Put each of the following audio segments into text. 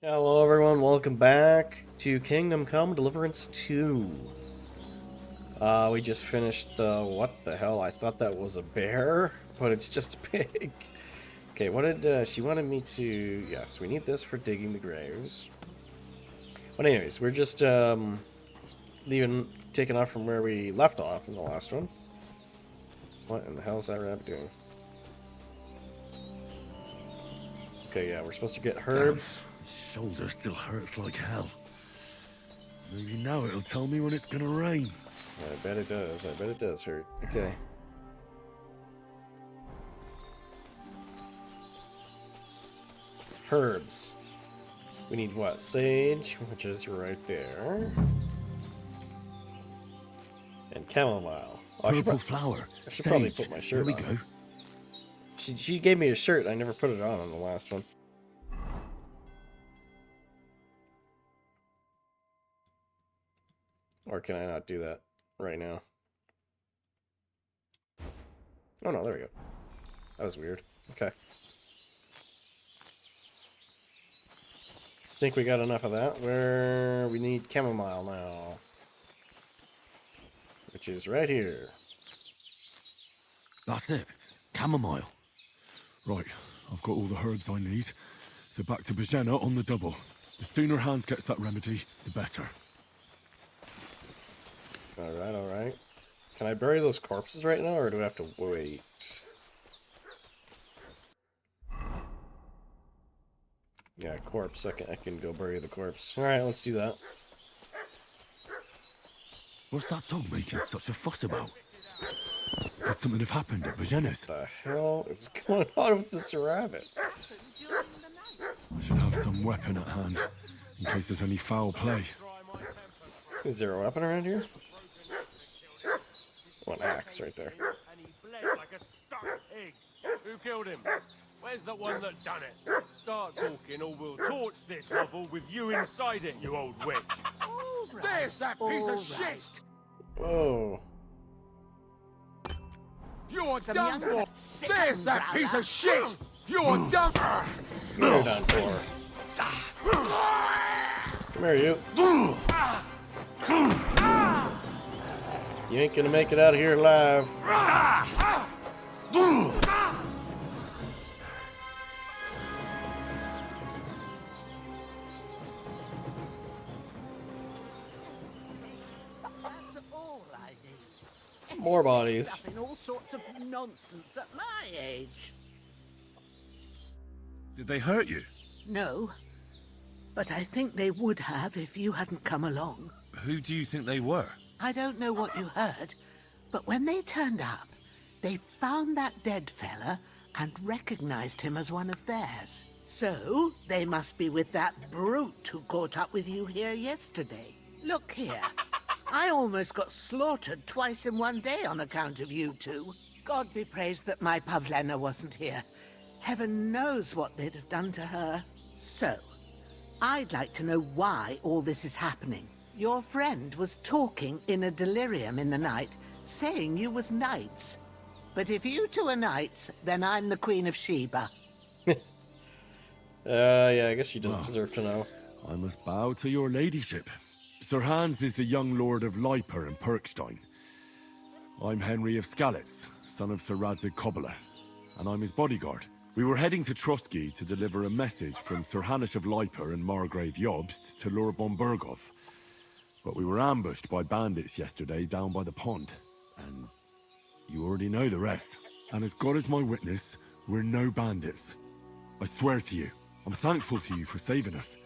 Hello everyone, welcome back to Kingdom Come Deliverance 2. We just finished the... what the hell? I thought that was a bear, but it's just a pig. Okay, what did... she wanted me to... yes, we need this for digging the graves. But anyways, we're just, taking off from where we left off in the last one. What in the hell is that rabbit doing? Okay, yeah, we're supposed to get herbs. Damn, his shoulder still hurts like hell. Maybe now it'll tell me when it's gonna rain. I bet it does. I bet it does hurt. Okay. Herbs. We need what? Sage, which is right there. And chamomile. Oh, Purple flower. I should probably put my shirt on. There we go. She gave me a shirt. I never put it on the last one. Or can I not do that right now? Oh no, there we go. That was weird. Okay. Think we got enough of that. Where we need chamomile now. Which is right here. That's it. Chamomile. Right, I've got all the herbs I need. So back to Bajena on the double. The sooner Hans gets that remedy, the better. Alright, alright. Can I bury those corpses right now, or do I have to wait? Yeah, corpse. I can go bury the corpse. Alright, let's do that. What's that dog making such a fuss about? Could something have happened at Bajena's? What the hell is going on with this rabbit? I should have some weapon at hand, in case there's any foul play. Is there a weapon around here? Oh, an axe right there. And he bled like a stuck pig. Who killed him? Where's the one that done it? Start talking or we'll torch this hovel with you inside it, you old witch. Right. There's that piece of shit! Whoa. You're Some done young for! There's that brother. piece of shit! You're done! You're done for. Come here, you. You ain't gonna make it out of here alive. That's all I need. More bodies. Up in all sorts of nonsense at my age. Did they hurt you? No, but I think they would have if you hadn't come along. Who do you think they were? I don't know what you heard, but when they turned up, they found that dead fella and recognized him as one of theirs. So, they must be with that brute who caught up with you here yesterday. Look here. I almost got slaughtered twice in one day on account of you two. God be praised that my Pavlena wasn't here. Heaven knows what they'd have done to her. So, I'd like to know why all this is happening. Your friend was talking in a delirium in the night, saying you was knights. But if you two are knights, then I'm the Queen of Sheba. Yeah, I guess you just deserve to know. I must bow to your ladyship. Sir Hans is the young lord of Leiper and Perkstein. I'm Henry of Skalitz, son of Sir Radzig Kobyla, and I'm his bodyguard. We were heading to Trotsky to deliver a message from Sir Hanish of Leiper and Margrave Jobst to Lord von Burgov. But we were ambushed by bandits yesterday down by the pond, and you already know the rest. And as God is my witness, we're no bandits. I swear to you, I'm thankful to you for saving us.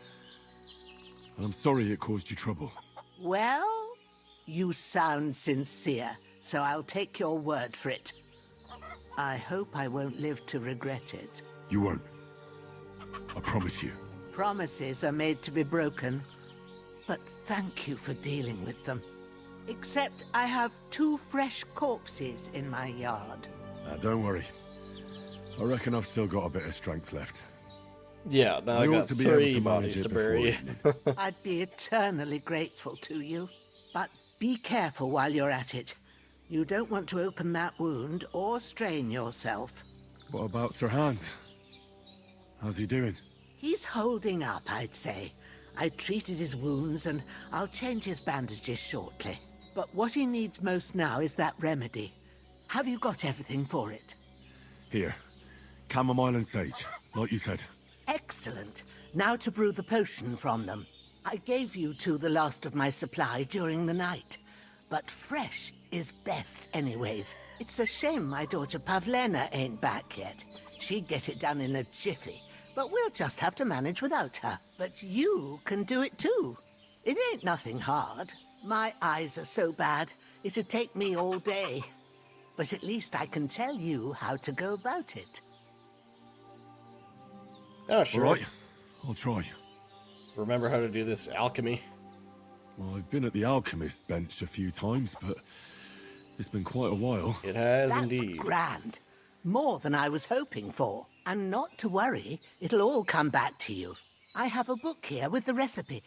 And I'm sorry it caused you trouble. Well, you sound sincere, so I'll take your word for it. I hope I won't live to regret it. You won't. I promise you. Promises are made to be broken, but thank you for dealing with them. Except I have 2 fresh corpses in my yard. Don't worry. I reckon I've still got a bit of strength left. Yeah, now I ought got to be able 3 to manage bodies it to before bury. evening. I'd be eternally grateful to you. But be careful while you're at it. You don't want to open that wound or strain yourself. What about Sir Hans? How's he doing? He's holding up, I'd say. I treated his wounds and I'll change his bandages shortly. But what he needs most now is that remedy. Have you got everything for it? Here. Chamomile and sage, like you said. Excellent. Now to brew the potion from them. I gave you two the last of my supply during the night. But fresh is best anyways. It's a shame my daughter Pavlena ain't back yet. She'd get it done in a jiffy. But we'll just have to manage without her. But you can do it too. It ain't nothing hard. My eyes are so bad, it'd take me all day. But at least I can tell you how to go about it. Oh, sure. All right, I'll try. Remember how to do this alchemy? Well, I've been at the alchemist bench a few times, but it's been quite a while. It has That's indeed. grand. More than I was hoping for. And not to worry, it'll all come back to you. I have a book here with the recipe,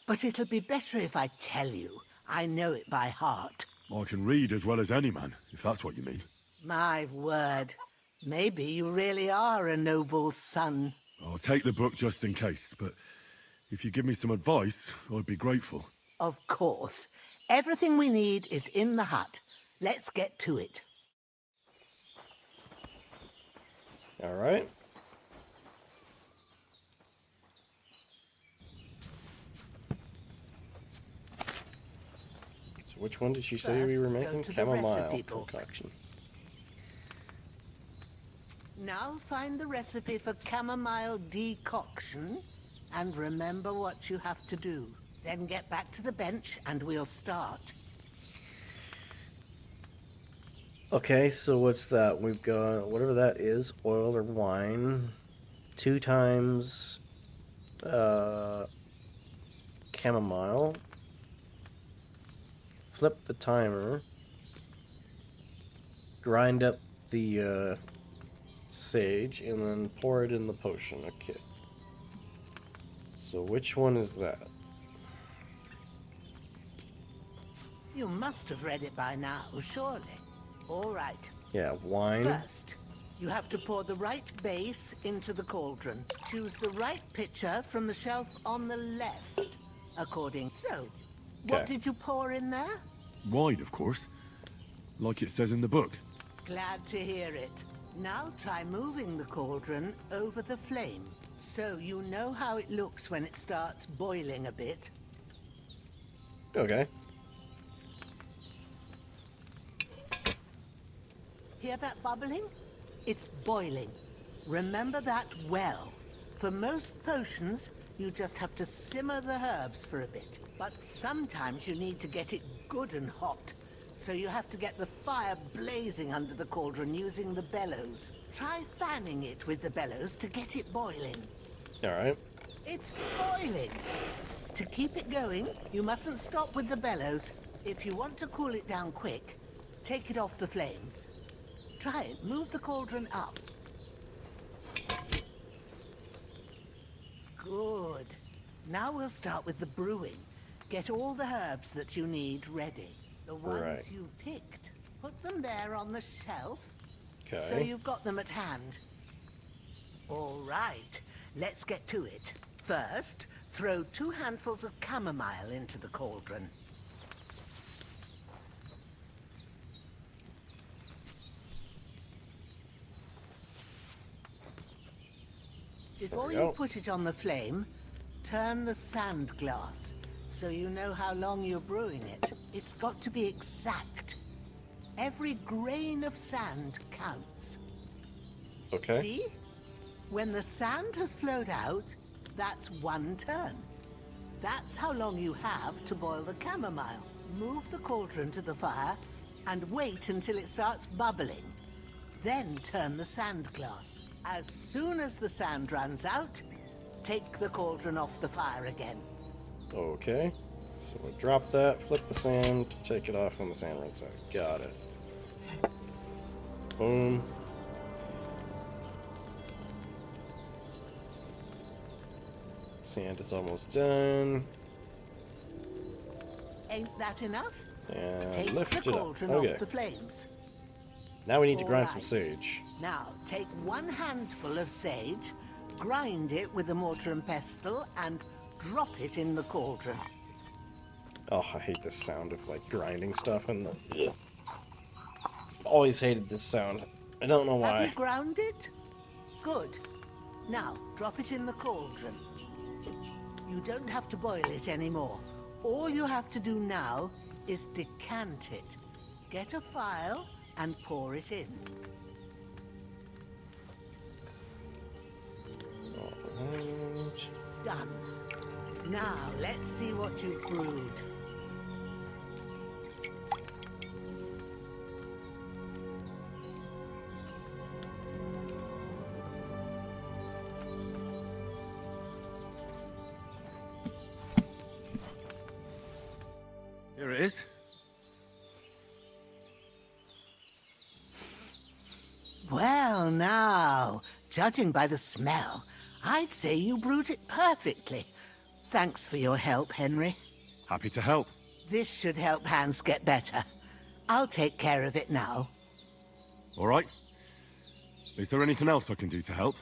but it'll be better if I tell you. I know it by heart. I can read as well as any man, if that's what you mean. My word. Maybe you really are a noble son. I'll take the book just in case, but if you give me some advice, I'd be grateful. Of course. Everything we need is in the hut. Let's get to it. All right. So which one did she say we were First, go making? to the Chamomile recipe book. concoction. Now find the recipe for chamomile decoction and remember what you have to do. Then get back to the bench and we'll start. Okay, so what's that? We've got whatever that is, oil or wine, 2 times chamomile. Flip the timer. Grind up the sage and then pour it in the potion. Okay. So which one is that? You must have read it by now, surely. All right. Yeah, wine. First, you have to pour the right base into the cauldron. Choose the right pitcher from the shelf on the left, according. So, what Okay. did you pour in there? Wine, of course. Like it says in the book. Glad to hear it. Now try moving the cauldron over the flame, so you know how it looks when it starts boiling a bit. Okay. Hear that bubbling? It's boiling. Remember that well. For most potions, you just have to simmer the herbs for a bit. But sometimes you need to get it good and hot. So you have to get the fire blazing under the cauldron using the bellows. Try fanning it with the bellows to get it boiling. Alright. It's boiling. To keep it going, you mustn't stop with the bellows. If you want to cool it down quick, take it off the flames. Try it. Move the cauldron up. Good. Now we'll start with the brewing. Get all the herbs that you need ready. The ones Right. you picked. Put them there on the shelf. Okay. So you've got them at hand. All right. Let's get to it. First, throw 2 handfuls of chamomile into the cauldron. Before we you go. put it on the flame, turn the sand glass so you know how long you're brewing it. It's got to be exact. Every grain of sand counts. Okay. See? When the sand has flowed out, that's 1 turn. That's how long you have to boil the chamomile. Move the cauldron to the fire and wait until it starts bubbling. Then turn the sand glass. As soon as the sand runs out, take the cauldron off the fire again. Okay. So we drop that, flip the sand, take it off when the sand runs out. Got it. Boom. Sand is almost done. Ain't that enough? And Take lift the it up. cauldron Okay. off the flames. Now we need to grind some Alright. sage. Now, take 1 handful of sage, grind it with a mortar and pestle and drop it in the cauldron. Oh, I hate this sound of like grinding stuff and the. Ugh. Always hated this sound. I don't know Have why. you ground it? Good. Now, drop it in the cauldron. You don't have to boil it anymore. All you have to do now is decant it. Get a phial and pour it in. Alright. Done. Now, let's see what you've brewed. Here it is. Well, now, judging by the smell, I'd say you brewed it perfectly. Thanks for your help, Henry. Happy to help. This should help Hans get better. I'll take care of it now. All right. Is there anything else I can do to help?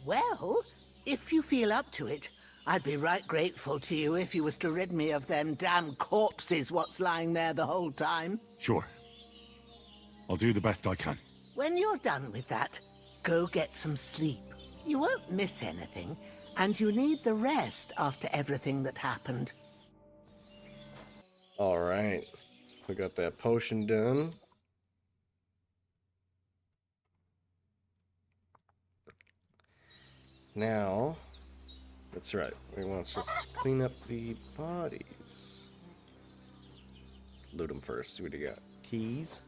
Well, if you feel up to it, I'd be right grateful to you if you was to rid me of them damn corpses what's lying there the whole time. Sure. I'll do the best I can. When you're done with that, go get some sleep. You won't miss anything, and you need the rest after everything that happened. Alright. We got that potion done. Now, that's right. We want to just clean up the bodies. Let's loot them first. See what you got. Keys.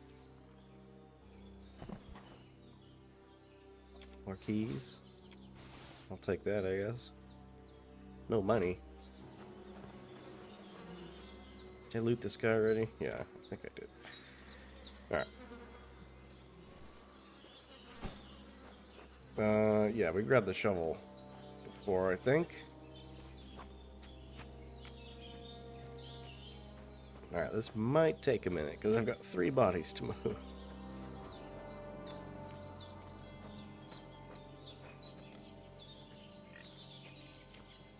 More keys. I'll take that, I guess. No money. Did I loot this guy already? Yeah, I think I did. Alright. Yeah, we grabbed the shovel before, I think. Alright, this might take a minute, because I've got 3 bodies to move.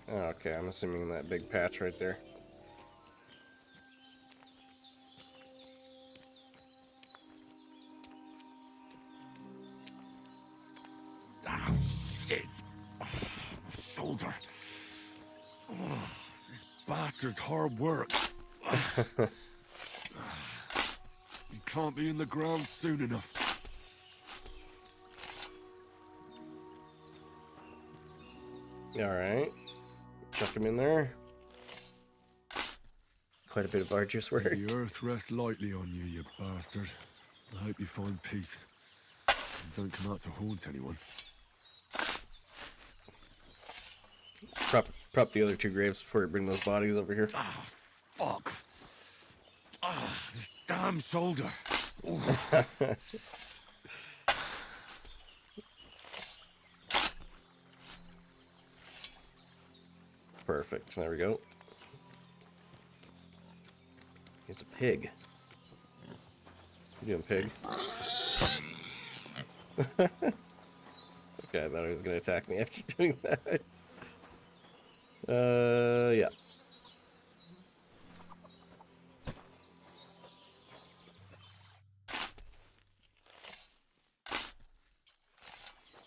Okay, I'm assuming that big patch right there. Ah, shit. My shoulder. This bastard's hard work. You can't be in the ground soon enough. Alright. Chuck him in there. Quite a bit of arduous work. May the earth rest lightly on you, you bastard. I hope you find peace. And don't come out to haunt anyone. Prop the other 2 graves before you bring those bodies over here. Ah, fuck. Ah, this damn shoulder. Perfect. There we go. He's a pig. You doing, pig? Okay, I thought he was gonna attack me after doing that. Yeah.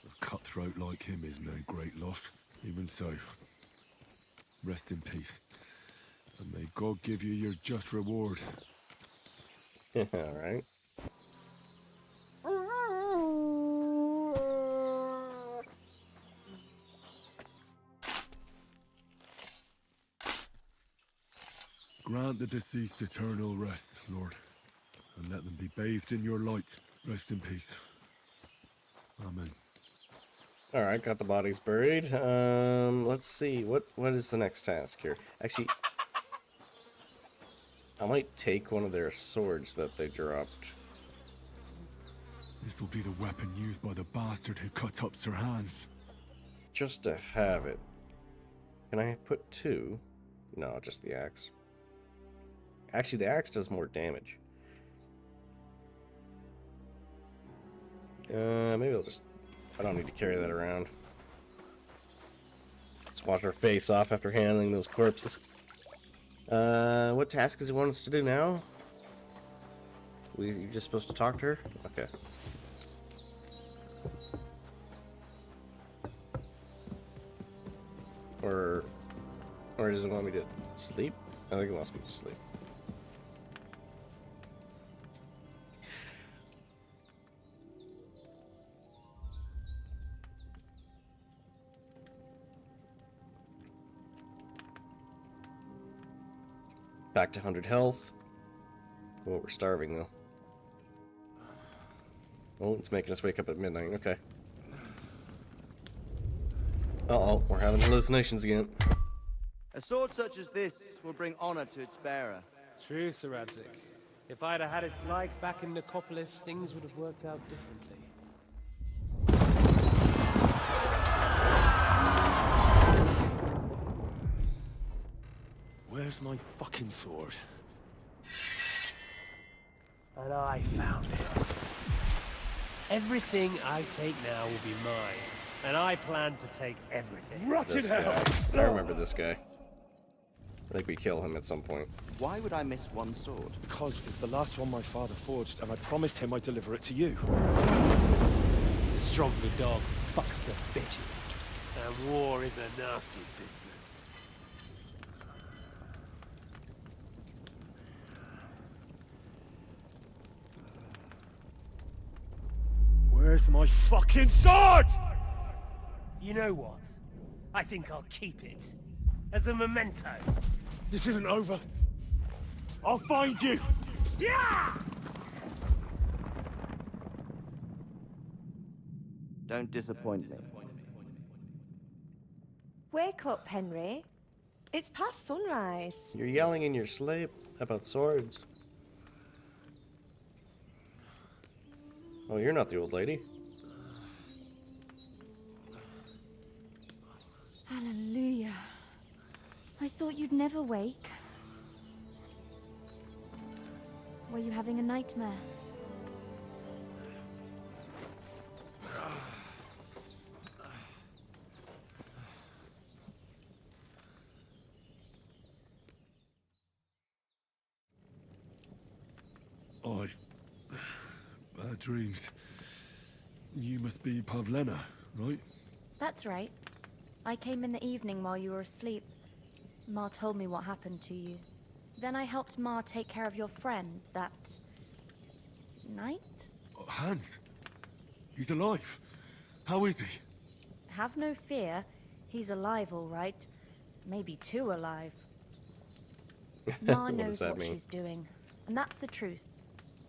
A cutthroat like him is no great loss. Even so, rest in peace. And may God give you your just reward. Alright. Grant the deceased eternal rest, Lord, and let them be bathed in your light. Rest in peace. Amen. Alright, got the bodies buried. Let's see. What is the next task here? Actually, I might take one of their swords that they dropped. This will be the weapon used by the bastard who cut up Sir Hans. Just to have it. Can I put 2? No, just the axe. Actually, the axe does more damage. Maybe I'll just... I don't need to carry that around. Let's wash our face off after handling those corpses. What task does he want us to do now? You're just supposed to talk to her? Okay. Or does it want me to sleep? I think it wants me to sleep. Back to 100 health. Oh, we're starving though. Oh, it's making us wake up at midnight. Okay. Uh-oh, we're having hallucinations again. A sword such as this will bring honor to its bearer. True, Sir Radzik. If I'd have had its like back in Nicopolis, things would have worked out differently. Where's my fucking sword? And I found it. Everything I take now will be mine. And I plan to take everything. This guy. I remember this guy. I think we kill him at some point. Why would I miss one sword? Because it's the last one my father forged, and I promised him I'd deliver it to you. Strong the dog fucks the bitches. And war is a nasty business. Where's my fucking sword? You know what? I think I'll keep it. As a memento. This isn't over. I'll find you. Yeah! Don't disappoint me. Wake up, Henry. It's past sunrise. You're yelling in your sleep about swords. Oh, you're not the old lady. Hallelujah. I thought you'd never wake. Were you having a nightmare? Bad dreams. You must be Pavlena, right? That's right. I came in the evening while you were asleep. Ma told me what happened to you. Then I helped Ma take care of your friend that night? Oh, Hans. He's alive. How is he? Have no fear. He's alive, all right. Maybe too alive. Ma What does knows that what mean? she's doing. And that's the truth.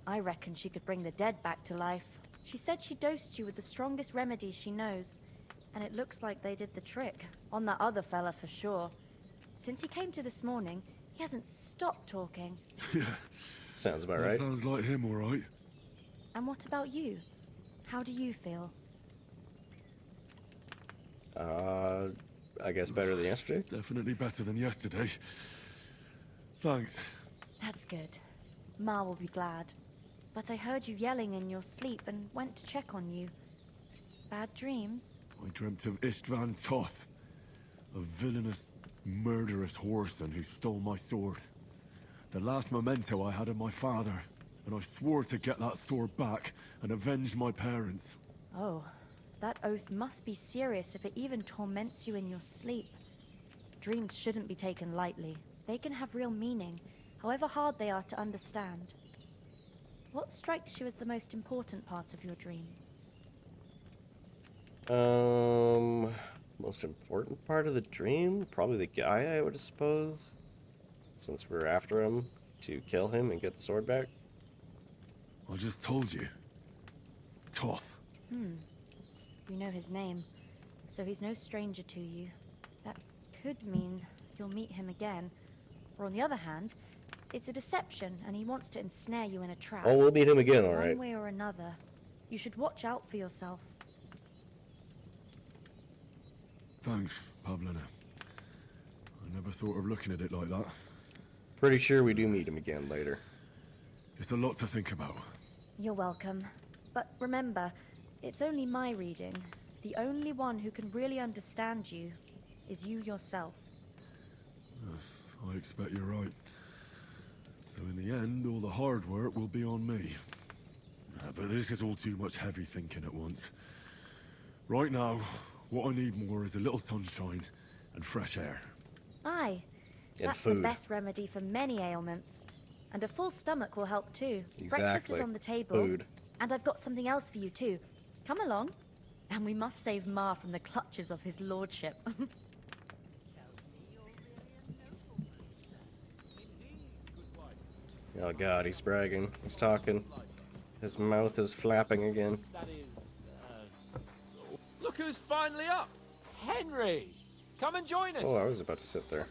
I reckon she could bring the dead back to life. She said she dosed you with the strongest remedies she knows. And it looks like they did the trick. On that other fella for sure. Since he came to this morning, he hasn't stopped talking. Yeah. Sounds about That right. sounds like him, all right. And what about you? How do you feel? I guess better than yesterday. Definitely better than yesterday. Thanks. That's good. Ma will be glad. But I heard you yelling in your sleep and went to check on you. Bad dreams? I dreamt of Istvan Toth, a villainous, murderous whoreson who stole my sword. The last memento I had of my father, and I swore to get that sword back and avenge my parents. Oh, that oath must be serious if it even torments you in your sleep. Dreams shouldn't be taken lightly. They can have real meaning, however hard they are to understand. What strikes you as the most important part of your dream? Most important part of the dream? Probably the guy, I would suppose. Since we're after him to kill him and get the sword back. I just told you. Toth. You know his name, so he's no stranger to you. That could mean you'll meet him again. Or on the other hand, it's a deception and he wants to ensnare you in a trap. Oh, we'll meet him again, alright. One way or another. You should watch out for yourself. Thanks, Pavlena. I never thought of looking at it like that. Pretty sure we do meet him again later. It's a lot to think about. You're welcome. But remember, it's only my reading. The only one who can really understand you is you yourself. I expect you're right. So in the end, all the hard work will be on me. But this is all too much heavy thinking at once. Right now, what I need more is a little sunshine and fresh air. Aye, And that's food. the best remedy for many ailments. And a full stomach will help too. Breakfast Exactly. is on the table. Food. And I've got something else for you too. Come along. And we must save Ma from the clutches of his lordship. Oh god, he's bragging. He's talking. His mouth is flapping again. That is, look who's finally up! Henry! Come and join us! Oh, I was about to sit there.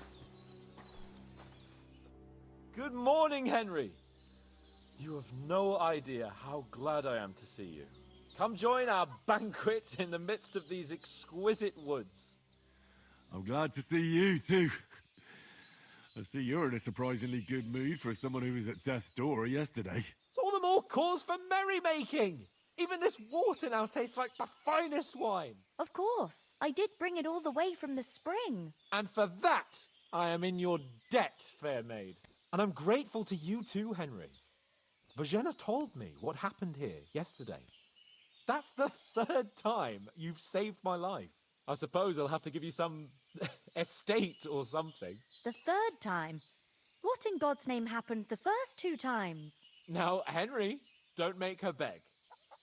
Good morning, Henry. You have no idea how glad I am to see you. Come join our banquet in the midst of these exquisite woods. I'm glad to see you, too. I see you're in a surprisingly good mood for someone who was at death's door yesterday. It's all the more cause for merrymaking. Even this water now tastes like the finest wine. Of course. I did bring it all the way from the spring. And for that, I am in your debt, fair maid. And I'm grateful to you too, Henry. Bojena told me what happened here yesterday. That's the third time you've saved my life. I suppose I'll have to give you some estate or something. The third time? What in God's name happened the first 2 times? Now, Henry, don't make her beg.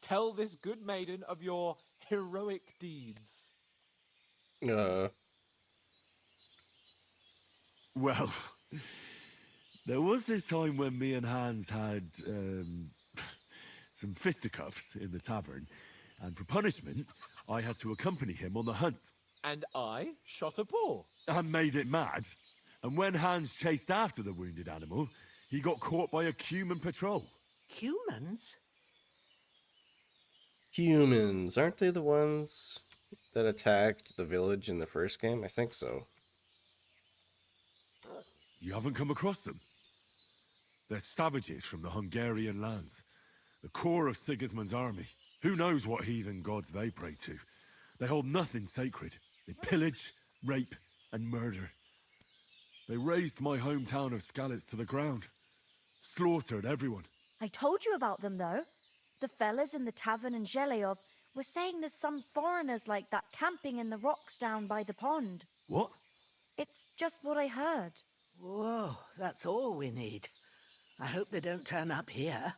Tell this good maiden of your heroic deeds. Well, there was this time when me and Hans had, some fisticuffs in the tavern, and for punishment, I had to accompany him on the hunt. And I shot a boar. And made it mad. And when Hans chased after the wounded animal, he got caught by a human patrol. Humans? Humans, aren't they the ones that attacked the village in the first game? I think so. You haven't come across them? They're savages from the Hungarian lands. The core of Sigismund's army. Who knows what heathen gods they pray to? They hold nothing sacred. They pillage, rape, and murder. They razed my hometown of Skalitz to the ground. Slaughtered everyone. I told you about them, though. The fellas in the tavern in Zheleov were saying there's some foreigners like that camping in the rocks down by the pond. What? It's just what I heard. Whoa, that's all we need. I hope they don't turn up here.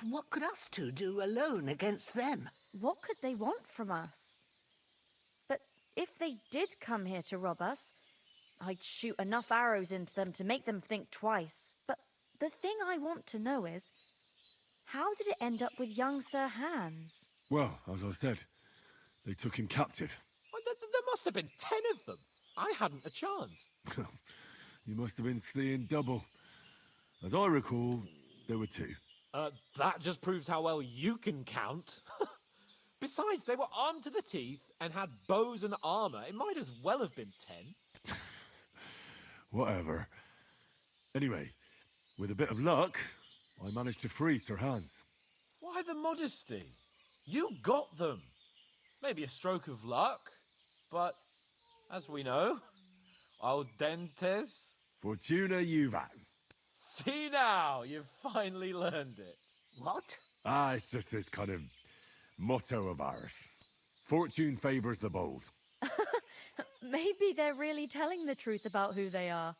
What could us two do alone against them? What could they want from us? But if they did come here to rob us, I'd shoot enough arrows into them to make them think twice. But the thing I want to know is, how did it end up with young Sir Hans? Well, as I said, they took him captive. Well, there must have been 10 of them. I hadn't a chance. You must have been seeing double. As I recall, there were 2. That just proves how well you can count. Besides, they were armed to the teeth and had bows and armor. It might as well have been 10. Whatever. Anyway, with a bit of luck, I managed to free Sir Hans. Why the modesty? You got them. Maybe a stroke of luck, but as we know, al dentes. Fortuna juvat. See now, you've finally learned it. What? It's just this kind of motto of ours. Fortune favors the bold. Maybe they're really telling the truth about who they are.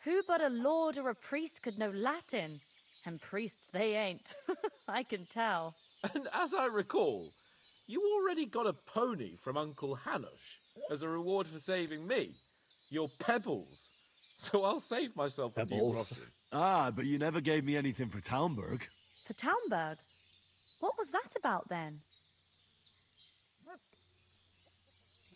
Who but a lord or a priest could know Latin? And priests they ain't. I can tell. And as I recall, you already got a pony from Uncle Hanush as a reward for saving me. Your pebbles. So I'll save myself a few Pebbles. groschen. But you never gave me anything for Talmberg. For Talmberg? What was that about then?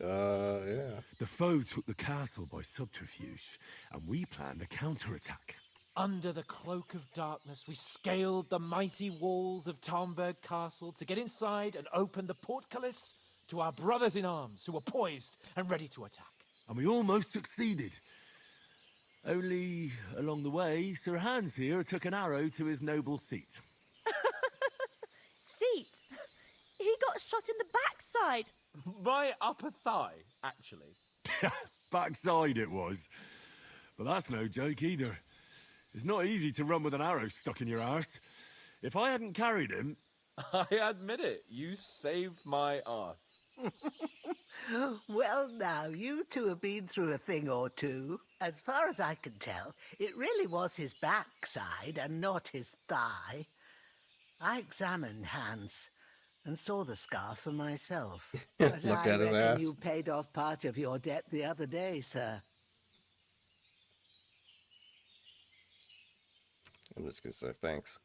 Yeah. The foe took the castle by subterfuge, and we planned a counterattack. Under the cloak of darkness, we scaled the mighty walls of Talmberg Castle to get inside and open the portcullis to our brothers in arms who were poised and ready to attack. And we almost succeeded. Only, along the way, Sir Hans here took an arrow to his noble seat. Seat? He got shot in the backside. My upper thigh, actually. Backside it was. But that's no joke either. It's not easy to run with an arrow stuck in your arse. If I hadn't carried him... I admit it, you saved my arse. Well, now, you two have been through a thing or two. As far as I can tell, it really was his backside and not his thigh. I examined Hans and saw the scar for myself. But Looked I at his reckon ass. you paid off part of your debt the other day, sir. I'm just gonna say thanks.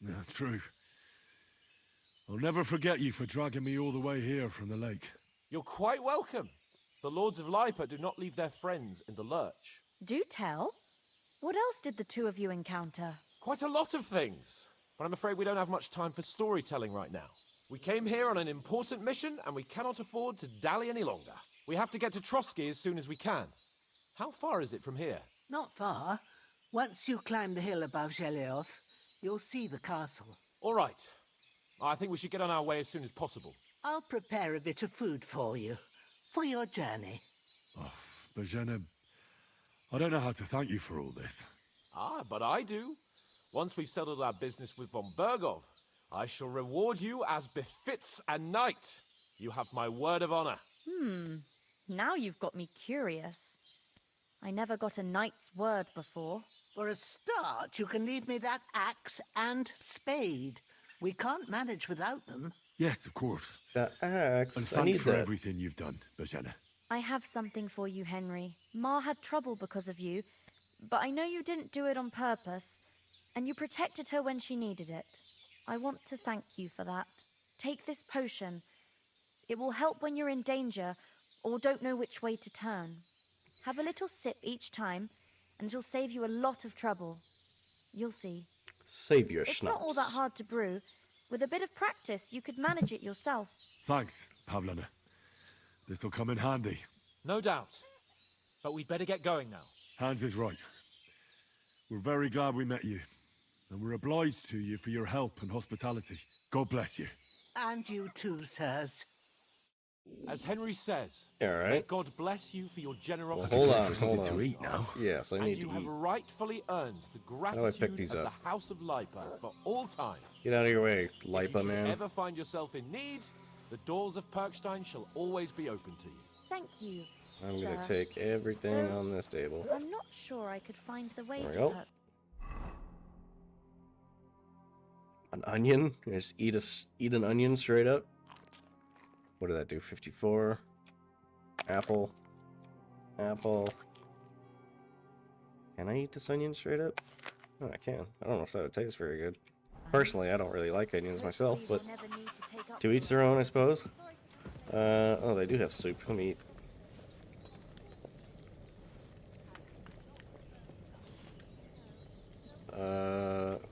Yeah, true. I'll never forget you for dragging me all the way here from the lake. You're quite welcome. The Lords of Lipa do not leave their friends in the lurch. Do tell. What else did the two of you encounter? Quite a lot of things. But I'm afraid we don't have much time for storytelling right now. We came here on an important mission, and we cannot afford to dally any longer. We have to get to Trotsky as soon as we can. How far is it from here? Not far. Once you climb the hill above Gelios, you'll see the castle. All right. I think we should get on our way as soon as possible. I'll prepare a bit of food for you, for your journey. Oh, Bozhena, I don't know how to thank you for all this. Ah, but I do. Once we've settled our business with von Bergov, I shall reward you as befits a knight. You have my word of honor. Now you've got me curious. I never got a knight's word before. For a start, you can leave me that axe and spade. We can't manage without them. Yes, of course. The axe. And I need thanks for that. everything you've done, Bozhena. I have something for you, Henry. Ma had trouble because of you, but I know you didn't do it on purpose, and you protected her when she needed it. I want to thank you for that. Take this potion. It will help when you're in danger or don't know which way to turn. Have a little sip each time, and it'll save you a lot of trouble. You'll see. Save your It's schnapps. not all that hard to brew. With a bit of practice, you could manage it yourself. Thanks, Pavlena. This'll come in handy. No doubt. But we'd better get going now. Hans is right. We're very glad we met you. And we're obliged to you for your help and hospitality. God bless you. And you too, sirs. As Henry says, All may right. God bless you for your Well, generosity. hold Go on, for something hold on. to eat now. Yes, I And need you to have eat. rightfully earned the do I pick gratitude these of up? the House of Lipa for all time. Get out of your way, If you Lipa should man. ever find yourself in need, the doors of Perkstein shall always be open to you. Thank you, I'm gonna sir. take everything on this table. I'm not sure I could find the way There we to go. Perk. An onion? Just eat an onion straight up. What did that do? 54. Apple. Apple. Can I eat this onion straight up? Oh, I can. I don't know if that would taste very good. Personally, I don't really like onions myself, but Hopefully we'll never need to take up to each their own, I suppose. Oh, they do have soup. Let me eat.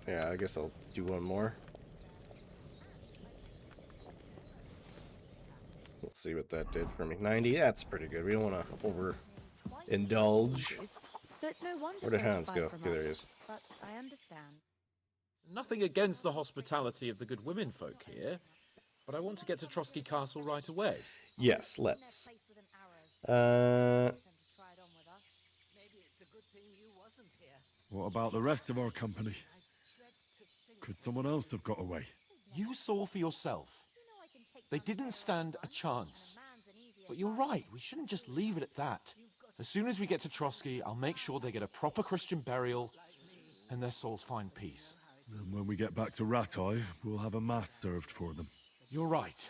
Yeah, I guess I'll do one more. Let's see what that did for me. 90, that's pretty good. We don't want to overindulge. So it's no wonder Where did folks Hans buy go? from Okay, there he us, is. But I understand. Nothing against the hospitality of the good women folk here, but I want to get to Trotsky Castle right away. Yes, let's. Place with an arrow. Uh, Them to try it on with us. Maybe it's a good thing you wasn't here. What about the rest of our company? Could someone else have got away? You saw for yourself. They didn't stand a chance. But you're right, we shouldn't just leave it at that. As soon as we get to Trotsky, I'll make sure they get a proper Christian burial and their souls find peace. And when we get back to Ratai, we'll have a mass served for them. You're right.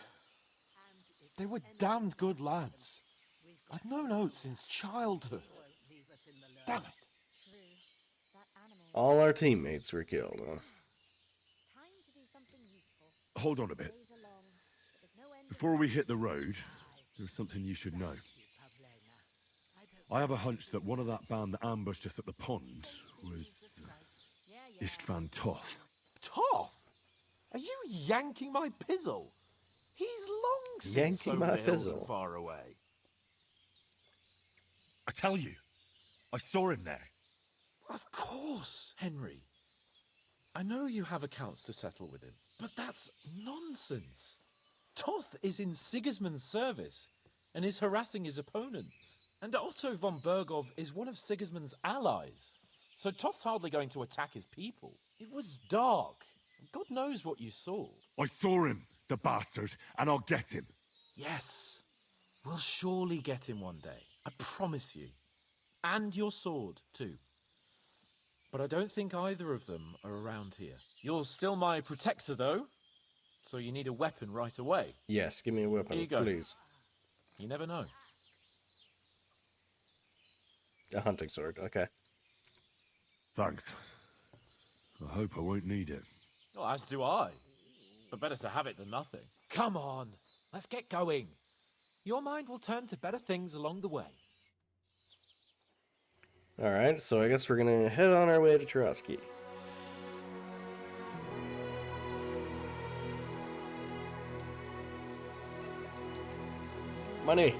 They were damned good lads. I've known Oates since childhood. Damn it. That animal. all our teammates were killed, huh? Time to do something useful. Hold on a bit. Days are long, but there's no end to Before we hit the road, there's something you should know. I have a hunch that one of that band that ambushed us at the pond was Istvan Toth. Toth? Are you yanking my pizzle? He's long since Yanking over my the hills and pizzle. far away. I tell you, I saw him there. Of course, Henry. I know you have accounts to settle with him, but that's nonsense. Toth is in Sigismund's service and is harassing his opponents. And Otto von Bergov is one of Sigismund's allies. So Toth's hardly going to attack his people. It was dark. God knows what you saw. I saw him, the bastard, and I'll get him. Yes. We'll surely get him one day. I promise you. And your sword, too. But I don't think either of them are around here. You're still my protector, though. So you need a weapon right away. Yes, give me a weapon, Here you go. please. You never know. A hunting sword, okay. Thanks. I hope I won't need it. Well, as do I. But better to have it than nothing. Come on, let's get going. Your mind will turn to better things along the way. Alright, so I guess we're gonna head on our way to Trotsky. Money!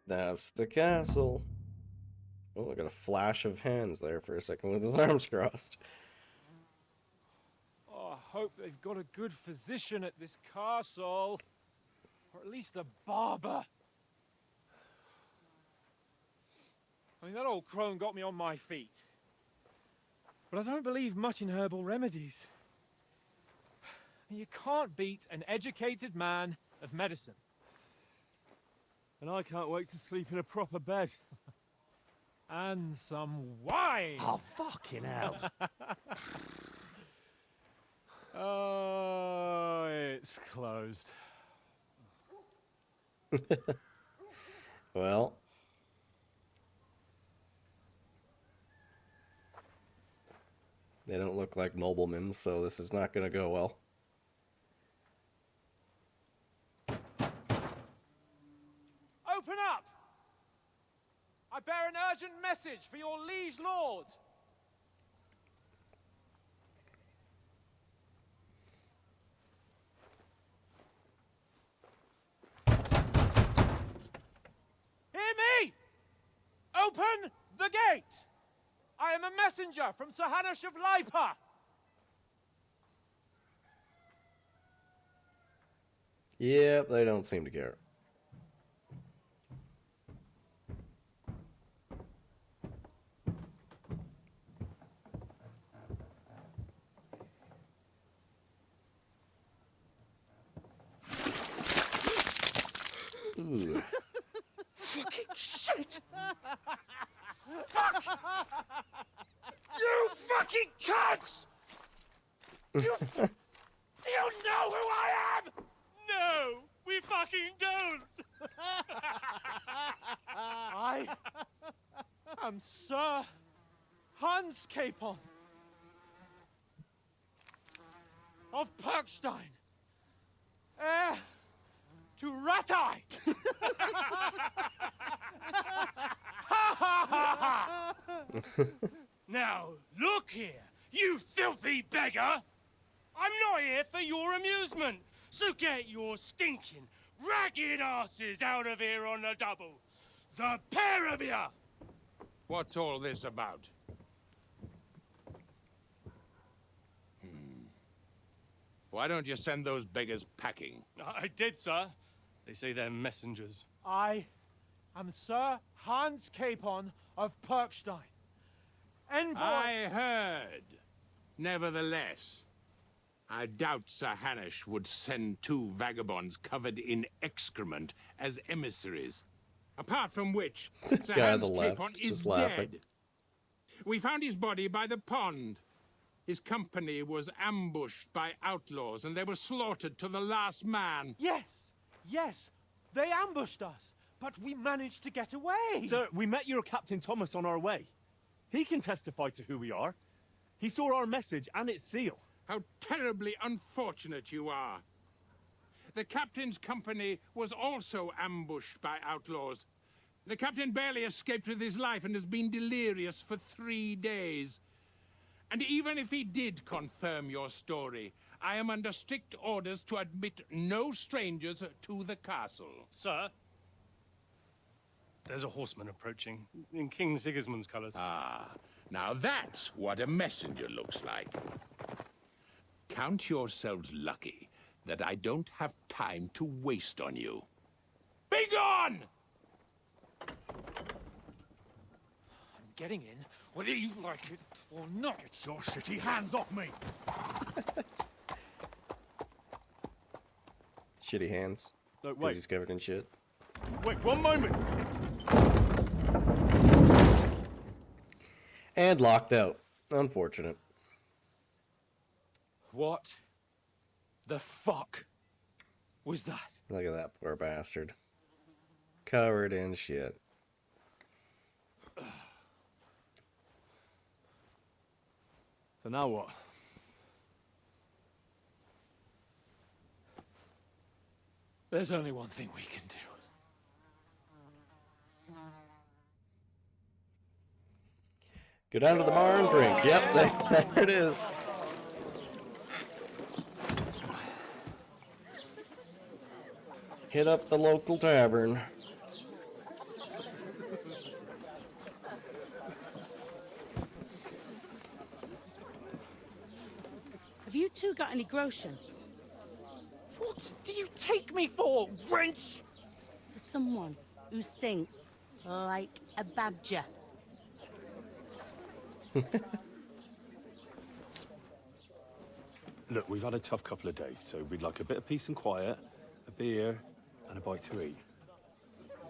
That's the castle. Oh, I got a flash of hands there for a second with his arms crossed. Oh, I hope they've got a good physician at this castle. Or at least a barber. I mean, that old crone got me on my feet. But I don't believe much in herbal remedies. You can't beat an educated man of medicine. And I can't wait to sleep in a proper bed. And some wine! Oh, fucking hell. Oh, it's closed. Well, they don't look like noblemen, so this is not going to go well. Open up! I bear an urgent message for your liege lord. Hear me! Open the gate! I am a messenger from Sir Hanush of Lipa. Yep, they don't seem to care. Ooh. Fucking shit! Fuck! You fucking cunts! You know who I am? No, we fucking don't! I am Sir Hans Capon of Perkstein, heir to Ratai! Now, look here, you filthy beggar! I'm not here for your amusement, so get your stinking, ragged asses out of here on the double! The pair of you! What's all this about? Why don't you send those beggars packing? I did, sir. They say they're messengers. I am Sir Hans Capon of Perkstein. Envoy... I heard. Nevertheless, I doubt Sir Hanush would send two vagabonds covered in excrement as emissaries. Apart from which, Sir Guy on Hans the left, Capon is just laughing. dead. We found his body by the pond. His company was ambushed by outlaws, and they were slaughtered to the last man. Yes, they ambushed us, but we managed to get away. Sir, we met your Captain Thomas on our way. He can testify to who we are. He saw our message and its seal. How terribly unfortunate you are. The captain's company was also ambushed by outlaws. The captain barely escaped with his life and has been delirious for 3 days. And even if he did confirm your story, I am under strict orders to admit no strangers to the castle. Sir, there's a horseman approaching in King Sigismund's colours. Ah, now that's what a messenger looks like. Count yourselves lucky that I don't have time to waste on you. Be gone! I'm getting in, whether you like it or not. Get your shitty hands off me! Shitty hands. No, 'Cause wait. he's covered in shit. Wait, one moment! And locked out. Unfortunate. What the fuck was that? Look at that poor bastard. Covered in shit. So now what? There's only one thing we can do. Go down to the bar and drink. Yep, there it is. Hit up the local tavern. Have you two got any groschen? What do you take me for, wench? For someone who stinks like a badger. Look, we've had a tough couple of days, so we'd like a bit of peace and quiet, a beer, and a bite to eat.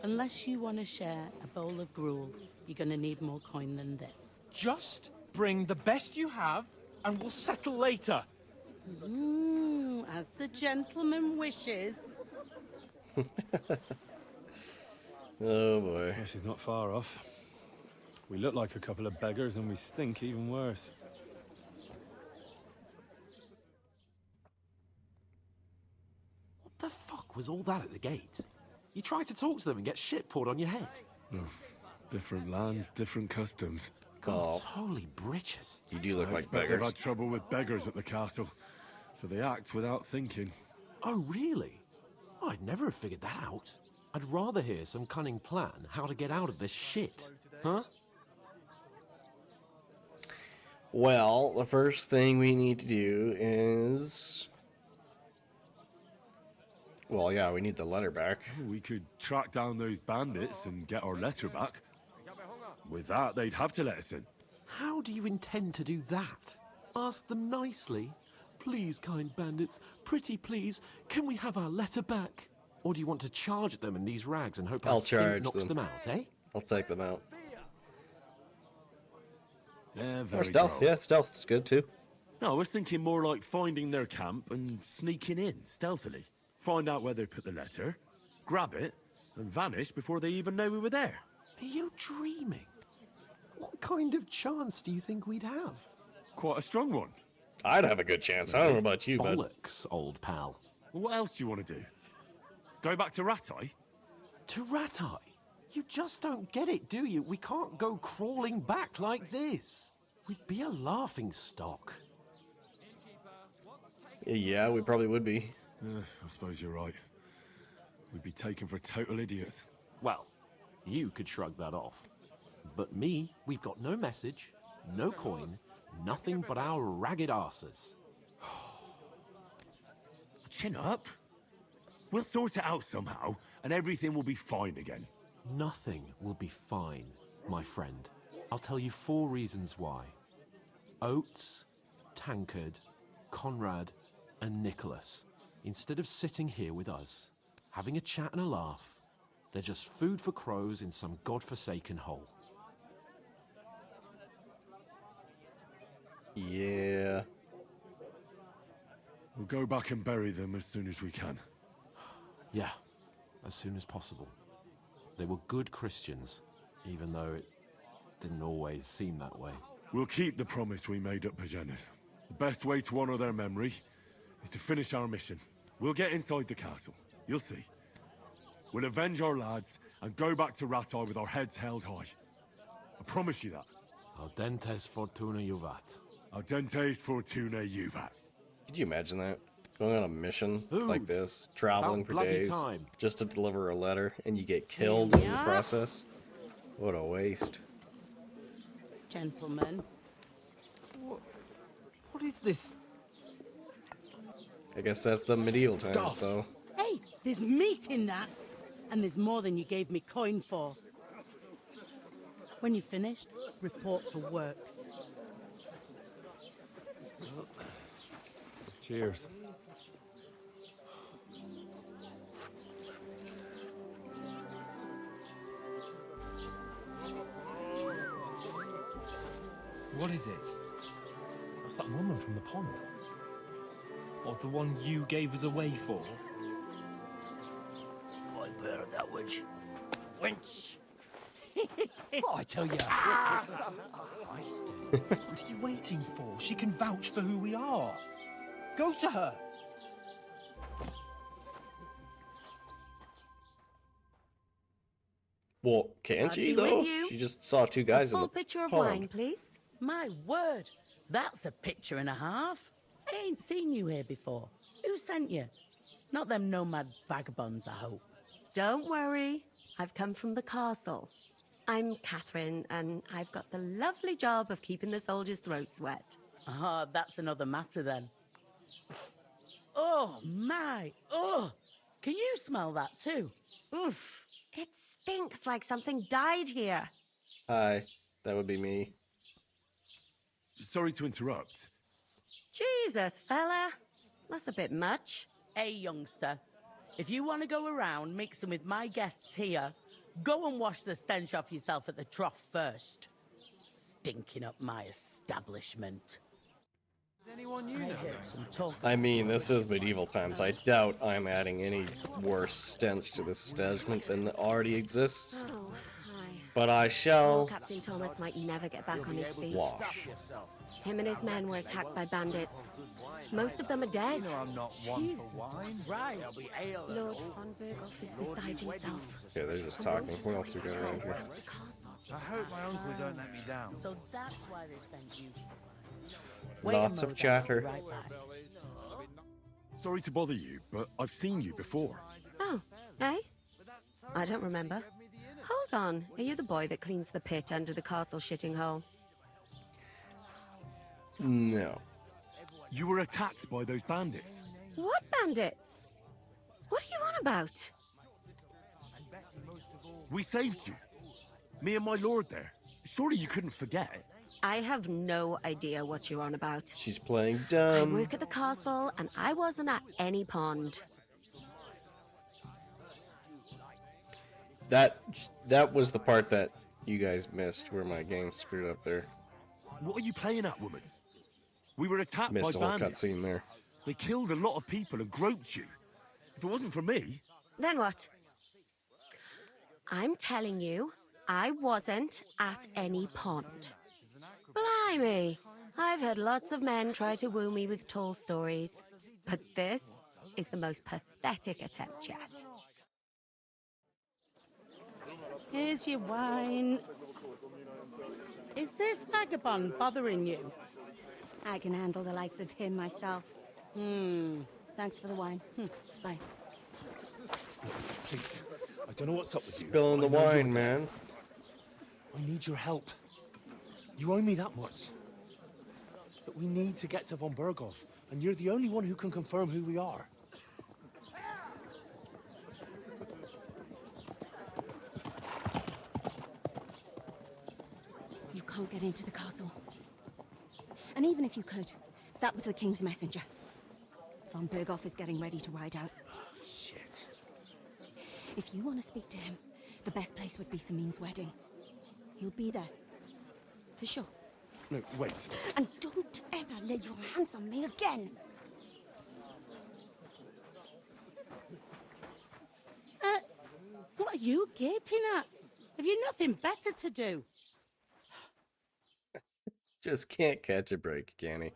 Unless you want to share a bowl of gruel, you're going to need more coin than this. Just bring the best you have, and we'll settle later. As the gentleman wishes. Oh boy. This is not far off. We look like a couple of beggars and we stink even worse. What the fuck was all that at the gate? You try to talk to them and get shit poured on your head. Oh, different lands, different customs. God's holy britches. You do look I like expect beggars. They've had trouble with beggars at the castle, so they act without thinking. Oh, really? I'd never have figured that out. I'd rather hear some cunning plan how to get out of this shit. Huh? Well, the first thing we need to do is... Well, yeah, we need the letter back. We could track down those bandits and get our letter back. With that, they'd have to let us in. How do you intend to do that? Ask them nicely. Please, kind bandits, pretty please, can we have our letter back? Or do you want to charge them in these rags and hope our I'll stink charge knocks them. out, eh? I'll take them out. Yeah, Or very stealth, droll. yeah, stealth is good too. No, I was thinking more like finding their camp and sneaking in stealthily. Find out where they put the letter, grab it, and vanish before they even know we were there. Are you dreaming? What kind of chance do you think we'd have? Quite a strong one. I'd have a good chance. I don't know about you, but Bollocks, old pal. Well, what else do you want to do? Go back to Ratai? To Ratai? You just don't get it, do you? We can't go crawling back like this. We'd be a laughing stock. yeah, we probably would be. I suppose you're right. We'd be taken for total idiots. Well, you could shrug that off. But me, we've got no message, no coin, nothing but our ragged arses. Chin up. We'll sort it out somehow, and everything will be fine again. Nothing will be fine, my friend. I'll tell you 4 reasons why. Oates, Tankard, Conrad, and Nicholas, instead of sitting here with us, having a chat and a laugh, they're just food for crows in some godforsaken hole. Yeah. We'll go back and bury them as soon as we can. Yeah, as soon as possible. They were good Christians, even though it didn't always seem that way. We'll keep the promise we made at Pagenis. The best way to honor their memory is to finish our mission. We'll get inside the castle. You'll see. We'll avenge our lads and go back to Ratai with our heads held high. I promise you that. Audentes fortuna juvat. Audentes fortuna juvat. Could you imagine that? Going on a mission Food. like this, traveling About for bloody days, time. just to deliver a letter, and you get killed in the Yeah. process? What a waste. Gentlemen, What is this? I guess that's the medieval times, Stuff. though. hey, there's meat in that. And there's more than you gave me coin for. When you're finished, report for work. Cheers. What is it? That's that woman from the pond. Or the one you gave us away for? I've heard that witch. Wench! What I tell you? What are you waiting for? She can vouch for who we are. Go to her. Well, can I'd she, be though? with you. She just saw 2 guys in Full the picture of pond. wine, please. My word, that's a picture and a half. I ain't seen you here before. Who sent you? Not them nomad vagabonds, I hope. Don't worry. I've come from the castle. I'm Catherine, and I've got the lovely job of keeping the soldiers' throats wet. Ah, that's another matter then. Oh, my. Oh, can you smell that too? Oof. It stinks like something died here. Hi, that would be me. Sorry to interrupt. Jesus, fella. That's a bit much. Hey, youngster. If you want to go around mixing with my guests here, go and wash the stench off yourself at the trough first. Stinking up my establishment. Does anyone you I know? heard some talk. I mean, this is medieval times. I doubt I'm adding any worse stench to this establishment than already exists. Oh, hi. But I Poor shall Captain Thomas might never get back on his feet. wash. Him and his men were attacked by bandits. Most of them are dead. You know I'm not one Jesus for wine. Christ. There'll be ale and Lord all. von Berghoff is beside himself. Yeah, they're just talking. What else we got around here? Out the castle. I hope my uncle don't let me down. So that's why they sent you. Lots of chatter. Right back. Sorry to bother you, but I've seen you before. Oh, eh? I don't remember. Hold on. Are you the boy that cleans the pit under the castle shitting hole? No. You were attacked by those bandits. What bandits? What are you about? We saved you. Me and my lord there. Surely you couldn't forget. I have no idea what you're on about. She's playing I dumb. work at the castle, and I wasn't at any pond. That was the part that you guys missed, where my game screwed up there. What are you playing at, woman? We were attacked Missed by a whole bandits. cutscene there. They killed a lot of people and groped you. If it wasn't for me... Then what? I'm telling you, I wasn't at any pond. Blimey! I've had lots of men try to woo me with tall stories, but this is the most pathetic attempt yet. Here's your wine. Is this vagabond bothering you? I can handle the likes of him myself. Thanks for the wine. Bye. Please, I don't know what's up with you. Spilling the wine, man. I need your help. You owe me that much. But we need to get to von Berghoff, and you're the only one who can confirm who we are. You can't get into the castle. And even if you could, that was the king's messenger. Von Berghoff is getting ready to ride out. Shit. If you want to speak to him, the best place would be Samin's wedding. He'll be there. For sure. No, wait. And don't ever lay your hands on me again! What are you gaping at? Have you nothing better to do? Just can't catch a break, can he?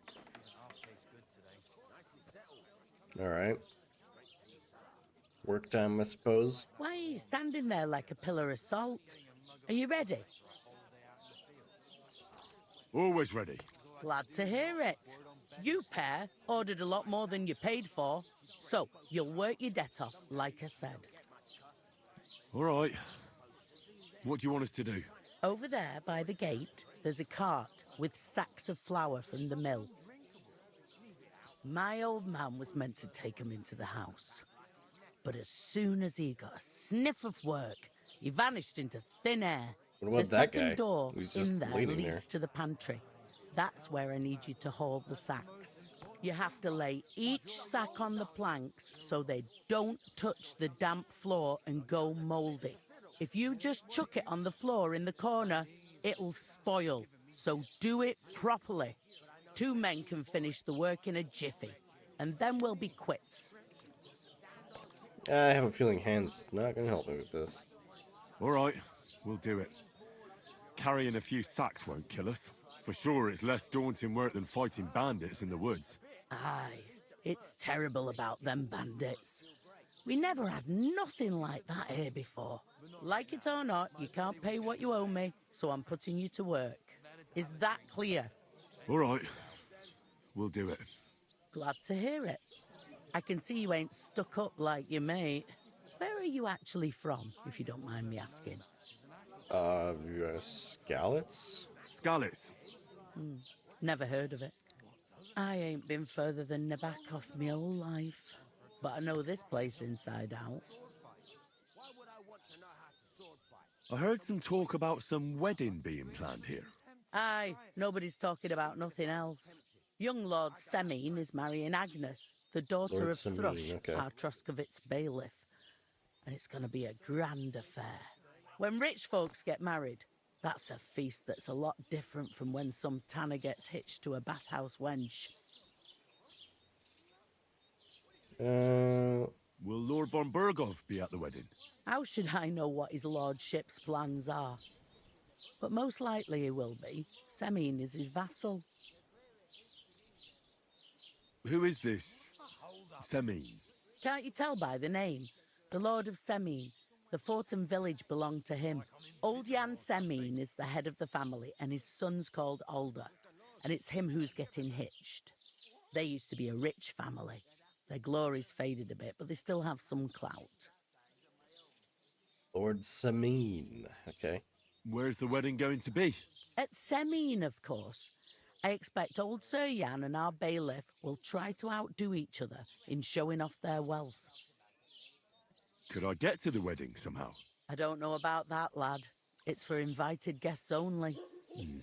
Alright. Work time, I suppose. Why are you standing there like a pillar of salt? Are you ready? Always ready. Glad to hear it. You pair ordered a lot more than you paid for, so you'll work your debt off, like I said. All right. What do you want us to do? Over there by the gate, there's a cart with sacks of flour from the mill. My old man was meant to take 'em into the house. But as soon as he got a sniff of work, he vanished into thin air. What about the that second guy? door Who's just in there waiting leads there? to the pantry. That's where I need you to haul the sacks. You have to lay each sack on the planks so they don't touch the damp floor and go mouldy. If you just chuck it on the floor in the corner, it'll spoil. So do it properly. 2 men can finish the work in a jiffy, and then we'll be quits. I have a feeling Hans is not going to help me with this. All right, we'll do it. Carrying a few sacks won't kill us. For sure, it's less daunting work than fighting bandits in the woods. Aye, it's terrible about them bandits. We never had nothing like that here before. Like it or not, you can't pay what you owe me, so I'm putting you to work. Is that clear? All right, we'll do it. Glad to hear it. I can see you ain't stuck up like your mate. Where are you actually from, if you don't mind me asking? Skalitz? Skalitz. Never heard of it. I ain't been further than Nabakov my whole life, but I know this place inside out. I heard some talk about some wedding being planned here. Aye, nobody's talking about nothing else. Young Lord Semine is marrying Agnes, the daughter Lord of Semine, Thrush, okay. our Troskovitz bailiff. And it's going to be a grand affair. When rich folks get married, that's a feast that's a lot different from when some tanner gets hitched to a bathhouse wench. Will Lord von Berghoff be at the wedding? How should I know what his lordship's plans are? But most likely he will be. Semine is his vassal. Who is this Semine? Can't you tell by the name? The Lord of Semine. The fort and village belong to him. Old Jan Semine is the head of the family, and his son's called Alder. And it's him who's getting hitched. They used to be a rich family. Their glory's faded a bit, but they still have some clout. Lord Semine. Okay. Where's the wedding going to be? At Semine, of course. I expect old Sir Jan and our bailiff will try to outdo each other in showing off their wealth. Could I get to the wedding somehow? I don't know about that, lad. It's for invited guests only. It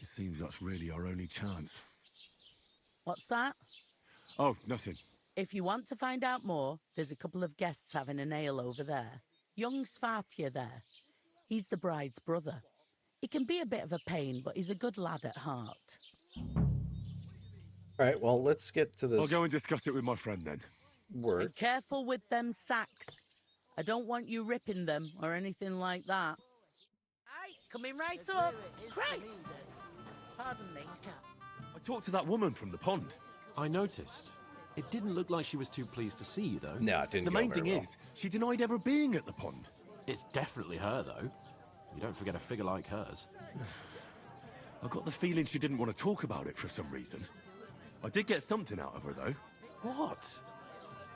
seems that's really our only chance. What's that? Oh, nothing. If you want to find out more, there's a couple of guests having a nail over there. Young Svartje there. He's the bride's brother. He can be a bit of a pain, but he's a good lad at heart. Alright, well, let's get to this. I'll go and discuss it with my friend then. Work. And careful with them sacks. I don't want you ripping them or anything like that. Aye, coming right up. Christ! Pardon me. I talked to that woman from the pond. I noticed. It didn't look like she was too pleased to see you, though. No, it didn't The go main very thing well. is, she denied ever being at the pond. It's definitely her, though. You don't forget a figure like hers. I got the feeling she didn't want to talk about it for some reason. I did get something out of her, though. What?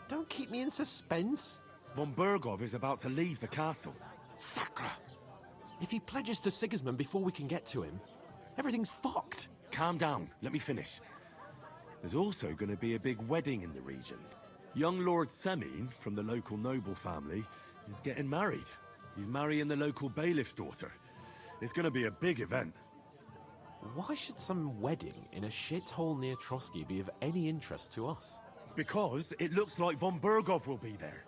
Don't keep me in suspense. Von Bergov is about to leave the castle. Sacra! If he pledges to Sigismund before we can get to him, everything's fucked. Calm down, let me finish. There's also going to be a big wedding in the region. Young Lord Semin, from the local noble family, is getting married. He's marrying the local bailiff's daughter. It's going to be a big event. Why should some wedding in a shithole near Trotsky be of any interest to us? Because it looks like Von Bergov will be there.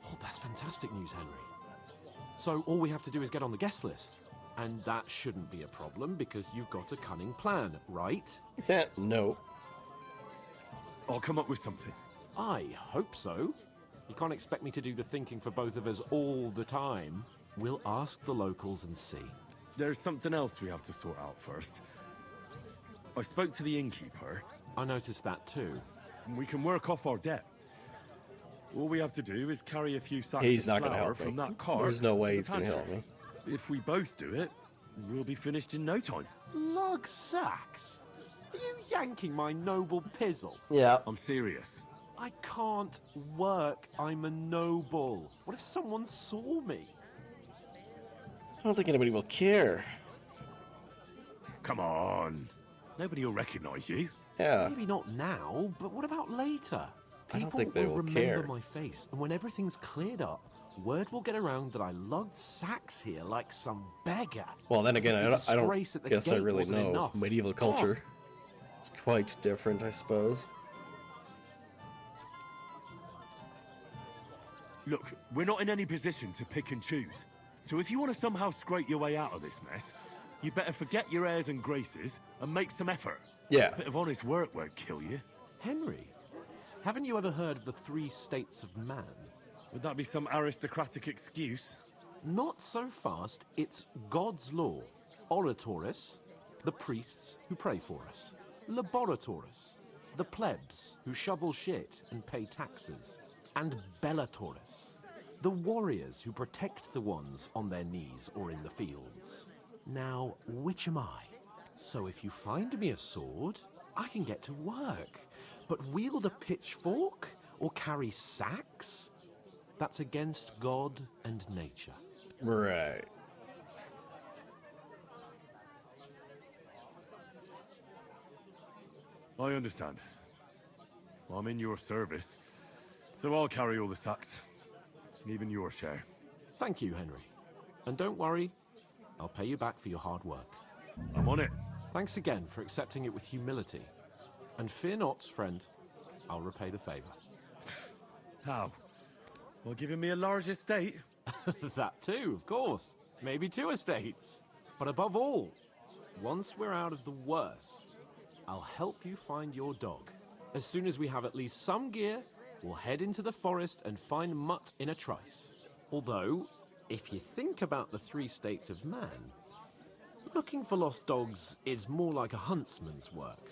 Oh, that's fantastic news, Henry. So all we have to do is get on the guest list. And that shouldn't be a problem because you've got a cunning plan, right? No. I'll come up with something. I hope so. You can't expect me to do the thinking for both of us all the time. We'll ask the locals and see. There's something else we have to sort out first. I spoke to the innkeeper. I noticed that too. And we can work off our debt. All we have to do is carry a few sacks He's of not going to flour help from me. that cart. There's no way to the he's going to help pantry. me. If we both do it, we'll be finished in no time. Lug sacks? Are you yanking my noble pizzle? Yeah. I'm serious. I can't work. I'm a noble. What if someone saw me? I don't think anybody will care. Come on. Nobody will recognize you. Yeah. Maybe not now, but what about later? I don't People think they will remember care. my face, and when everything's cleared up, word will get around that I lugged sacks here like some beggar. Well, then As again, if the I don't disgrace at the guess I gate really wasn't know enough. medieval culture. It's quite different, I suppose. Look, we're not in any position to pick and choose. So if you want to somehow scrape your way out of this mess, you better forget your airs and graces and make some effort. Yeah. A bit of honest work won't kill you. Henry, haven't you ever heard of the 3 states of man? Would that be some aristocratic excuse? Not so fast. It's God's law. Oratoris, the priests who pray for us. Laboratoris, the plebs who shovel shit and pay taxes. And Bellatoris, the warriors who protect the ones on their knees or in the fields. Now, which am I? So if you find me a sword, I can get to work. But wield a pitchfork or carry sacks? That's against God and nature. Right. I understand. I'm in your service, so I'll carry all the sacks. Even your share. Thank you, Henry. And don't worry, I'll pay you back for your hard work. I'm on it. Thanks again for accepting it with humility. And fear not, friend, I'll repay the favor. How? Well, giving me a large estate? That too, of course. Maybe 2 estates. But above all, once we're out of the worst, I'll help you find your dog. As soon as we have at least some gear, we'll head into the forest and find Mutt in a trice. Although, if you think about the 3 states of man, looking for lost dogs is more like a huntsman's work.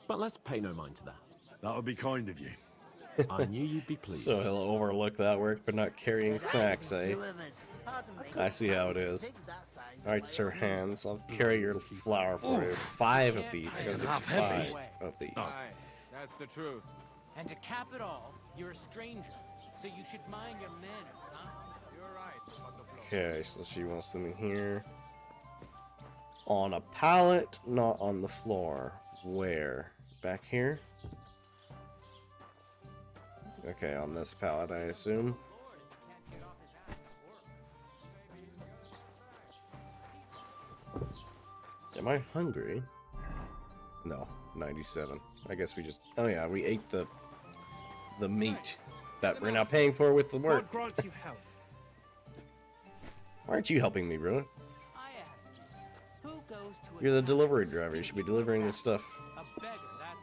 But let's pay no mind to that. That would be kind of you. I knew you'd be pleased. So he'll overlook that work, but not carrying sacks, eh? I see how it is. Alright, Sir Hans, I'll carry your flour for you. 5 of these. That's Gonna be half heavy. 5 of these. Aye, that's the truth. And to cap it all, you're a stranger, so you should mind your manners, huh? You're right, Okay, so she wants them in here. On a pallet, not on the floor. Where? Back here? Okay, on this pallet, I assume. Am I hungry? No, 97. I guess we just... Oh yeah, we ate the meat that we're now paying for with the work. God grant you health. Why aren't you helping me, Bruin? I ask you, who goes to a You're the town delivery with driver. You should be people delivering like this stuff that? A beggar, that's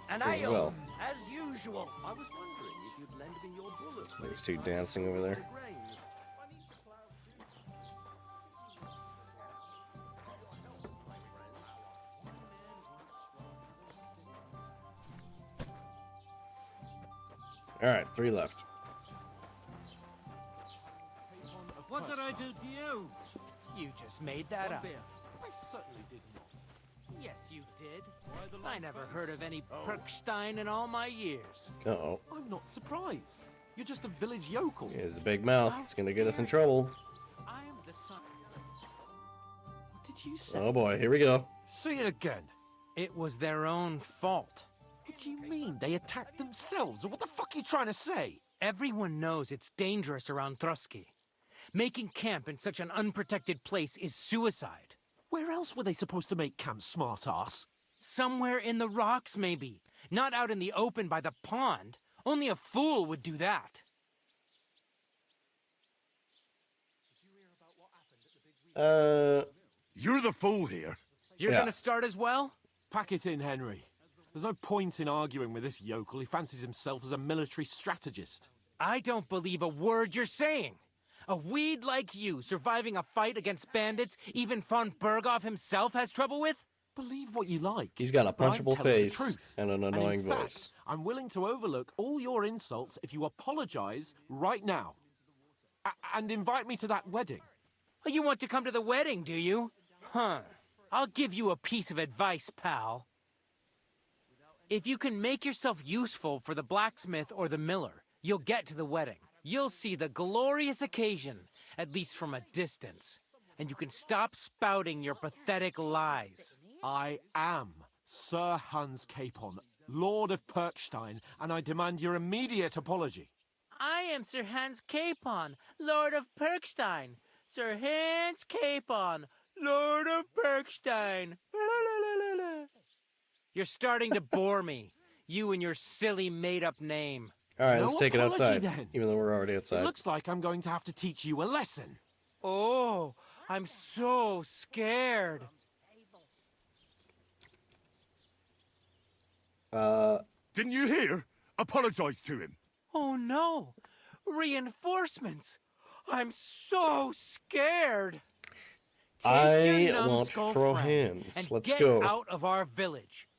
And as well. as usual. I was wondering if you'd lend me your bullet. These two dancing over there. Alright, 3 left. What did I do to you? You just made that up. I certainly did not. Yes, you did. I never heard of any Perkstein in all my years. Uh-oh. I'm not surprised. You're just a village yokel. He has a big mouth. It's gonna get us in trouble. I am the son. What did you say? Oh boy, here we go. Say it again. It was their own fault. What do you mean? They attacked themselves? What the fuck are you trying to say? Everyone knows it's dangerous around Trusky. Making camp in such an unprotected place is suicide. Where else were they supposed to make camp, smart-ass? Somewhere in the rocks, maybe. Not out in the open by the pond. Only a fool would do that. You're the fool here. You're gonna start as well? Pack it in, Henry. There's no point in arguing with this yokel. He fancies himself as a military strategist. I don't believe a word you're saying. A weed like you surviving a fight against bandits even von Berghoff himself has trouble with? Believe what you like. He's got a but I'm punchable telling the face truth. and an And annoying in fact, voice. I'm willing to overlook all your insults if you apologize right now. And invite me to that wedding. Oh, you want to come to the wedding, do you? Huh. I'll give you a piece of advice, pal. If you can make yourself useful for the blacksmith or the miller, you'll get to the wedding. You'll see the glorious occasion, at least from a distance. And you can stop spouting your pathetic lies. I am Sir Hans Capon, Lord of Perkstein, and I demand your immediate apology. I am Sir Hans Capon, Lord of Perkstein. Sir Hans Capon, Lord of Perkstein. You're starting to bore me. You and your silly made-up name. All right, No let's take it apology, outside, then. even though we're already outside. It looks like I'm going to have to teach you a lesson. Oh, I'm so scared. Didn't you hear? Apologize to him. Oh no, reinforcements. I'm so scared. Take your I want to numbskull throw friend hands. and Let's get go. out of our village.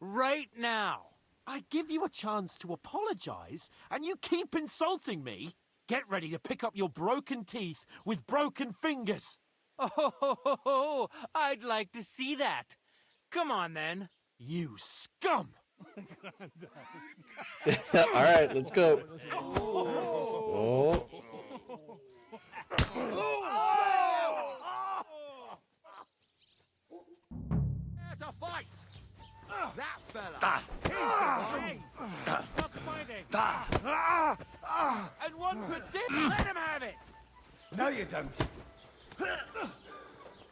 Right now. I give you a chance to apologize, and you keep insulting me. Get ready to pick up your broken teeth with broken fingers. Oh, I'd like to see that. Come on, then. You scum! All right, let's go. Oh. It's a fight! That fella! Stop fighting. And one could dip. Let him have it. No, you don't.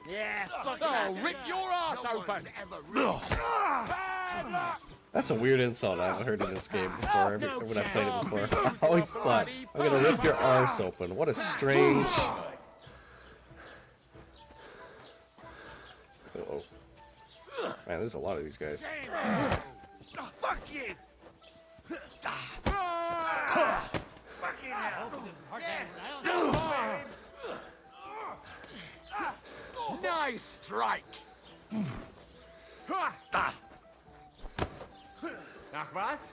Yeah, fuck Oh, that. rip your ass open. Bad luck. That's a weird insult I haven't heard in this game before, when I played it before. I always thought, I'm gonna rip your arse open. What a strange... Uh-oh. Man, there's a lot of these guys. Fuck you! Fucking hell! Nice strike.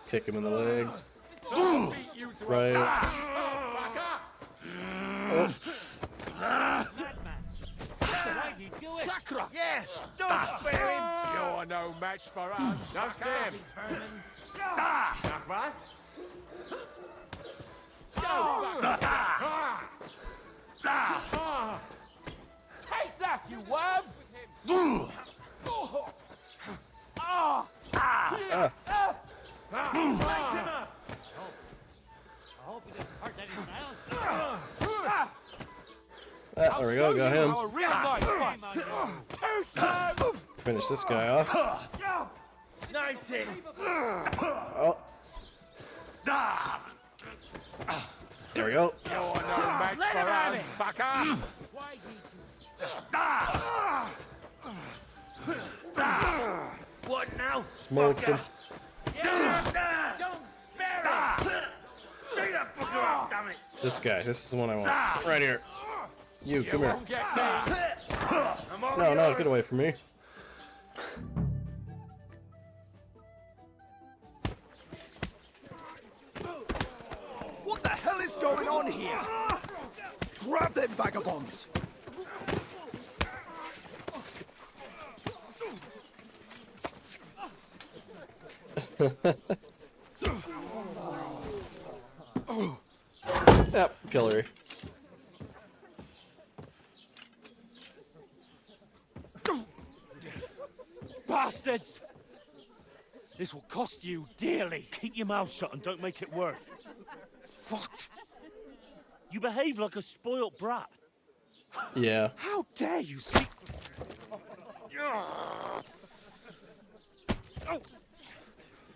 Kick him in the legs. Beat you to Right. Why'd he do it? Sakra! Yeah! Don't spare him! You're no match for us. No stem. Nachwas? Take that, you worm! Ah, there we go, got him. How a real knight fights. Finish this guy off. Nice hit. Oh. There we go. You're no match for us, fucker. What now? Smoke him. Don't spare him. Take that fucker out, damn it. This guy. This is the one I want. Right here. You, come here. Won't get me. I'm all No, yours. get away from me. What the hell is going on here? Grab them vagabonds. Yep, Hillary. Bastards! This will cost you dearly. Keep your mouth shut and don't make it worse. What? You behave like a spoilt brat. Yeah. How dare you speak?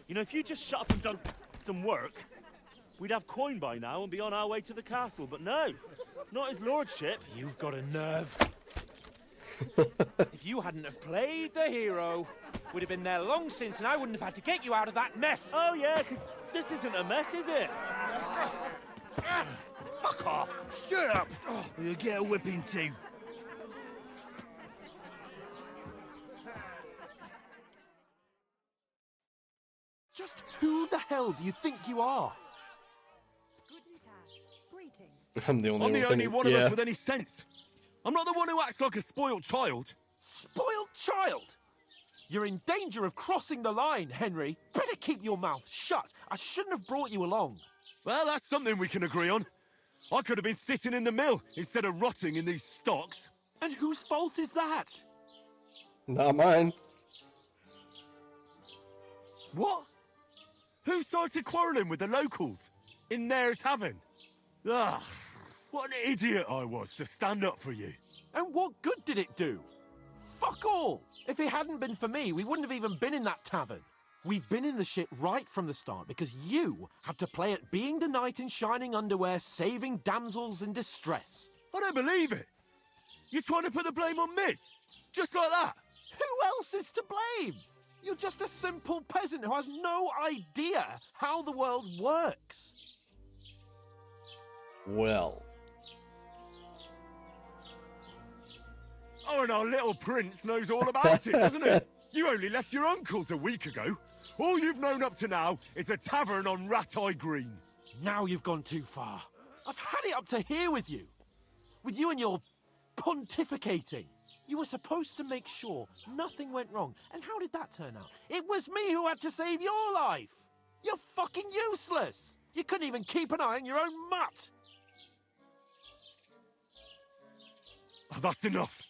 You know, if you just shut up and done some work, we'd have coin by now and be on our way to the castle. But no, not his lordship. You've got a nerve. If you hadn't have played the hero, we'd have been there long since, and I wouldn't have had to get you out of that mess. Oh yeah, because this isn't a mess, is it? Fuck off! Shut up, or you'll get a whipping too. Just who the hell do you think you are? I'm the only I'm the one. only one of us with any sense. I'm not the one who acts like a spoiled child. Spoiled child? You're in danger of crossing the line, Henry. Better keep your mouth shut. I shouldn't have brought you along. Well, that's something we can agree on. I could have been sitting in the mill instead of rotting in these stocks. And whose fault is that? Not mine. What? Who started quarrelling with the locals in their tavern? Ah, what an idiot I was to stand up for you. And what good did it do? Fuck all! If it hadn't been for me, we wouldn't have even been in that tavern. We've been in the shit right from the start because you had to play at being the knight in shining underwear, saving damsels in distress. I don't believe it. You're trying to put the blame on me? Just like that? Who else is to blame? You're just a simple peasant who has no idea how the world works. Well. Oh, and our little prince knows all about it, doesn't he? You only left your uncle's a week ago. All you've known up to now is a tavern on Rat-Eye Green. Now you've gone too far. I've had it up to here with you. With you and your pontificating. You were supposed to make sure nothing went wrong. And how did that turn out? It was me who had to save your life. You're fucking useless. You couldn't even keep an eye on your own mutt. Oh, that's enough.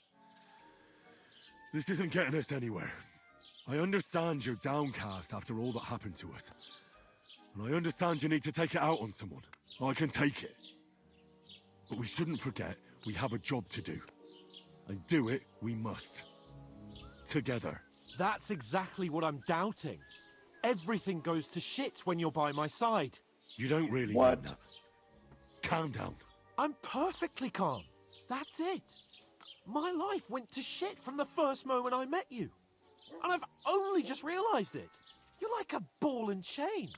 This isn't getting us anywhere. I understand you're downcast after all that happened to us. And I understand you need to take it out on someone. I can take it. But we shouldn't forget we have a job to do. And do it we must. Together. That's exactly what I'm doubting. Everything goes to shit when you're by my side. You don't really What? mean that. Calm down. I'm perfectly calm. That's it. My life went to shit from the first moment I met you. And I've only just realised it. You're like a ball and chain.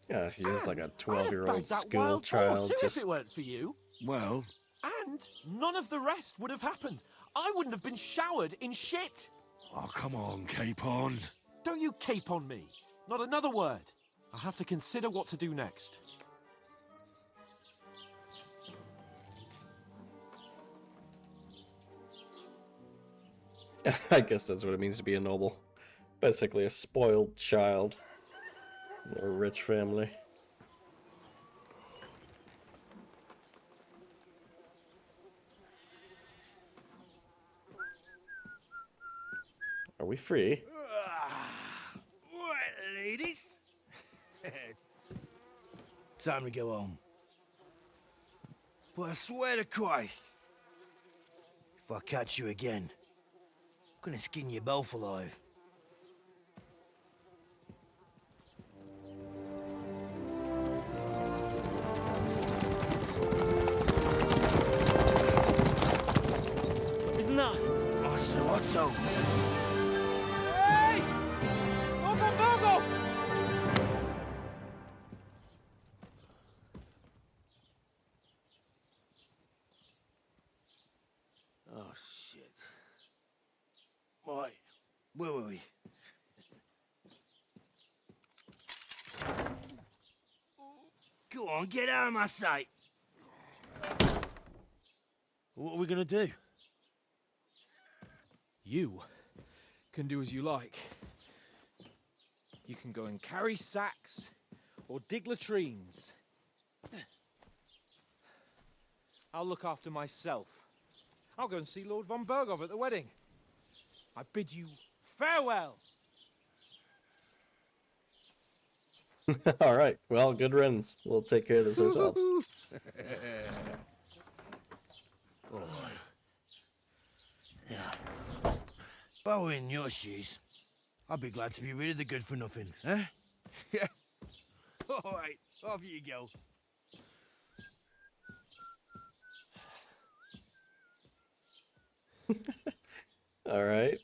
Yeah, he is like a I'd have 12-year-old bagged that school wild boar child. too Just if it weren't for you. Well, And none of the rest would have happened. I wouldn't have been showered in shit. oh, come on, Capon. Don't you cape on me. Not another word. I'll have to consider what to do next. I guess that's what it means to be a noble. Basically a spoiled child. Or a rich family. Are we free? Right, ladies. Time to go home. But I swear to Christ, If I catch you again, I'm gonna skin you both alive. Isn't that? Otto! Hey! Lord von Burgov! Oh, shit. Right, where were we? Go on, get out of my sight! What are we gonna do? You can do as you like. You can go and carry sacks or dig latrines. I'll look after myself. I'll go and see Lord von Burgov at the wedding. I bid you farewell. All right. Well, good riddance. We'll take care of this ourselves. All right. Yeah. If I were in your shoes, I'd be glad to be rid of the good for nothing, eh? Yeah. All right, off you go. All right.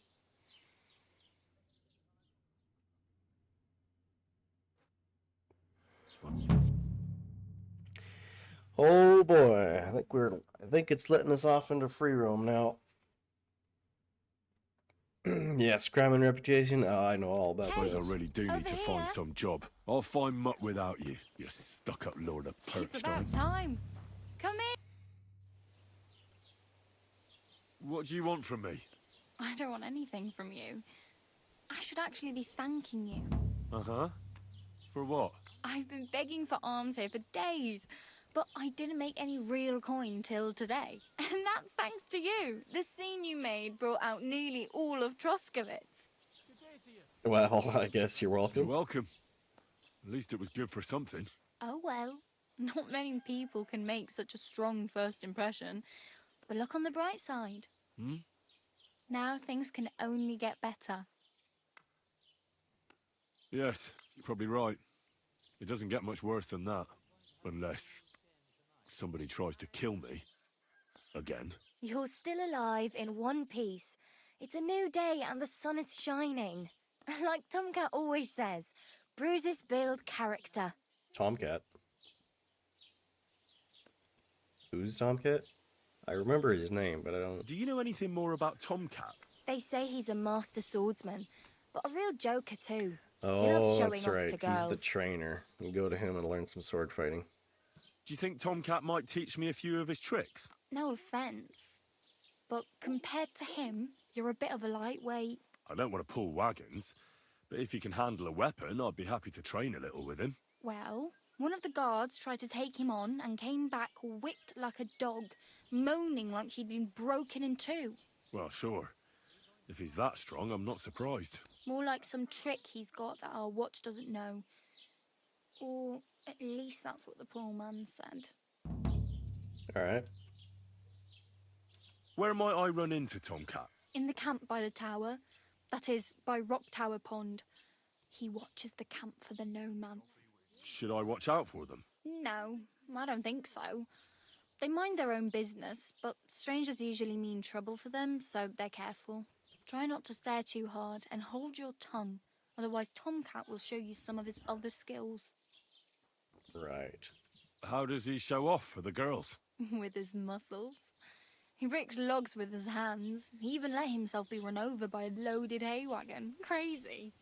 Oh boy, I think it's letting us off into free roam now. Yes, crime and reputation. Oh, I know all about Suppose this. I really do need to find some job. I'll find muck without you, you stuck-up lord of It's about Perkstein. time. Come in. What do you want from me? I don't want anything from you. I should actually be thanking you. Uh-huh. For what? I've been begging for alms here for days, but I didn't make any real coin till today. And that's thanks to you. The scene you made brought out nearly all of Troskowitz. Well, I guess you're welcome. You're welcome. At least it was good for something. Oh well, not many people can make such a strong first impression. But look on the bright side. Hmm? Now things can only get better. Yes, you're probably right. It doesn't get much worse than that. Unless somebody tries to kill me. Again. You're still alive in one piece. It's a new day and the sun is shining. Like Tomcat always says, bruises build character. Tomcat. Who's Tomcat? I remember his name, but I don't... Do you know anything more about Tomcat? They say he's a master swordsman, but a real joker too. He loves Oh, showing that's off right. to girls. He's the trainer. You go to him and learn some sword fighting. Do you think Tomcat might teach me a few of his tricks? No offense, but compared to him, you're a bit of a lightweight. I don't want to pull wagons, but if he can handle a weapon, I'd be happy to train a little with him. Well, one of the guards tried to take him on and came back whipped like a dog, moaning like he'd been broken in two. Well, sure. If he's that strong, I'm not surprised. More like some trick he's got that our watch doesn't know. Or at least that's what the poor man said. Alright. Where might I run into Tomcat? In the camp by the tower. That is, by Rock Tower Pond. He watches the camp for the nomads. Should I watch out for them? No, I don't think so. They mind their own business, but strangers usually mean trouble for them, so they're careful. Try not to stare too hard and hold your tongue, otherwise Tomcat will show you some of his other skills. Right. How does he show off for the girls? With his muscles. He ricks logs with his hands. He even let himself be run over by a loaded hay wagon. Crazy.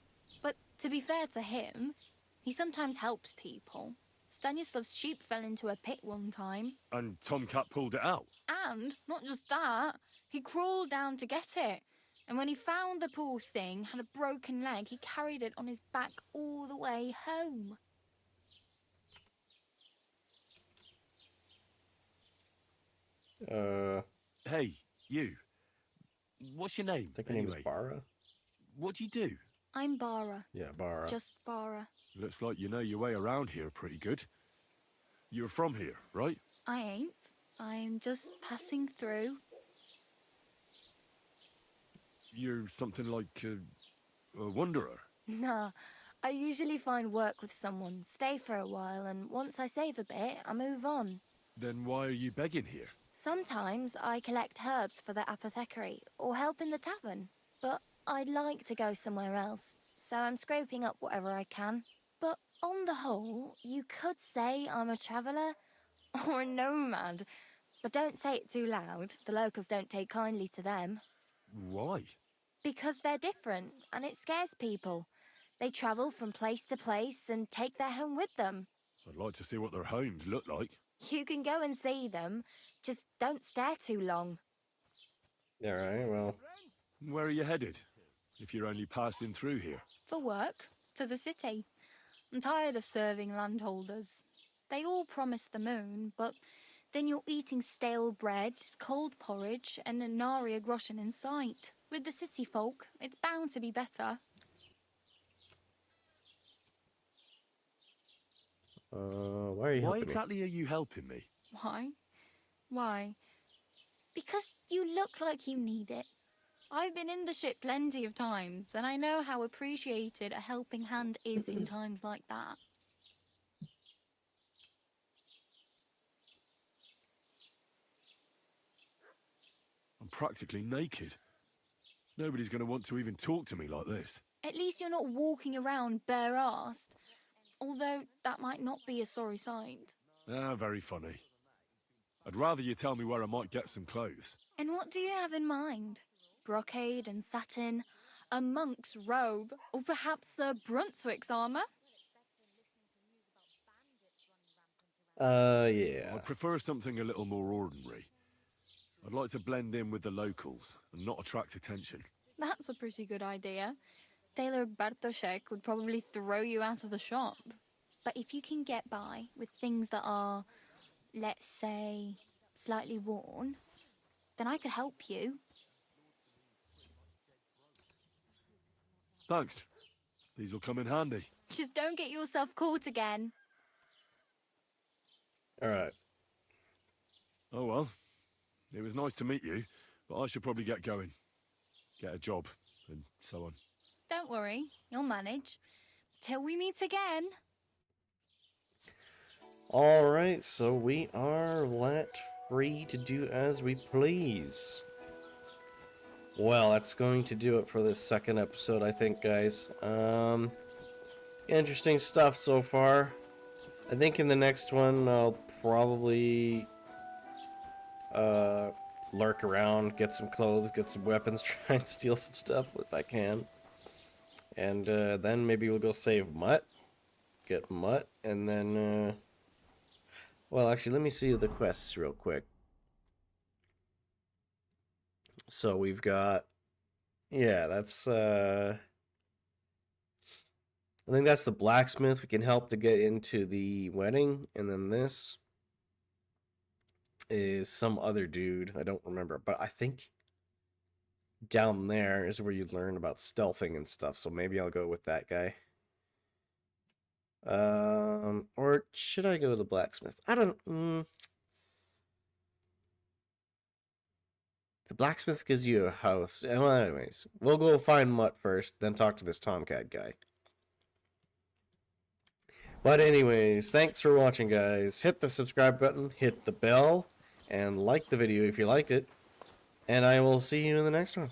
But to be fair to him, he sometimes helps people. Stanislav's sheep fell into a pit one time. And Tomcat pulled it out? And, not just that, he crawled down to get it. And when he found the poor thing had a broken leg, he carried it on his back all the way home. Hey, you. What's your name? I think her name is anyway? Bara. What do you do? I'm Bara. Yeah, Bara. Just Bara. Looks like you know your way around here pretty good. You're from here, right? I ain't. I'm just passing through. you're something like a wanderer? Nah, I usually find work with someone, stay for a while, and once I save a bit, I move on. Then why are you begging here? Sometimes I collect herbs for the apothecary, or help in the tavern. But I'd like to go somewhere else, so I'm scraping up whatever I can. But on the whole, you could say I'm a traveller, or a nomad. But don't say it too loud, the locals don't take kindly to them. Why? Because they're different, and it scares people. They travel from place to place and take their home with them. I'd like to see what their homes look like. You can go and see them, just don't stare too long. Alright, well. Where are you headed, if you're only passing through here? For work, to the city. I'm tired of serving landholders. They all promise the moon, but then you're eating stale bread, cold porridge, and a nary a groschen in sight. With the city folk, it's bound to be better. Why are you helping exactly are you helping me? Why? Why? Because you look like you need it. I've been in the ship plenty of times, and I know how appreciated a helping hand is in times like that. I'm practically naked. Nobody's going to want to even talk to me like this. At least you're not walking around bare-assed. Although that might not be a sorry sight. Ah, very funny. I'd rather you tell me where I might get some clothes. And what do you have in mind? Brocade and satin, a monk's robe, or perhaps Sir Brunswick's armour? Yeah. I'd prefer something a little more ordinary. I'd like to blend in with the locals and not attract attention. That's a pretty good idea. Tailor Bartoszek would probably throw you out of the shop. But if you can get by with things that are, let's say, slightly worn, then I could help you. Thanks. These'll come in handy. Just don't get yourself caught again. Alright. Oh well. It was nice to meet you, but I should probably get going. Get a job, and so on. Don't worry, you'll manage. Till we meet again. Alright, so we are let free to do as we please. Well, that's going to do it for this second episode, I think, guys. Interesting stuff so far. I think in the next one, I'll probably lurk around, get some clothes, get some weapons, try and steal some stuff if I can. And then maybe we'll go save Mutt. Get Mutt, and then... well, actually, let me see the quests real quick. So we've got... yeah, that's... I think that's the blacksmith. We can help to get into the wedding. And then this is some other dude. I don't remember. But I think down there is where you learn about stealthing and stuff. So maybe I'll go with that guy. Or should I go to the blacksmith? I don't... The blacksmith gives you a house. Well, anyways, we'll go find Mutt first, then talk to this Tomcat guy. But anyways, thanks for watching, guys. Hit the subscribe button, hit the bell, and like the video if you liked it. And I will see you in the next one.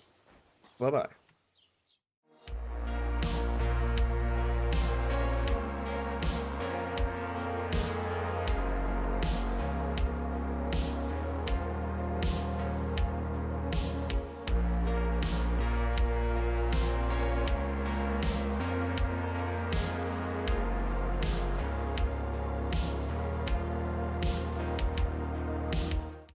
Bye-bye.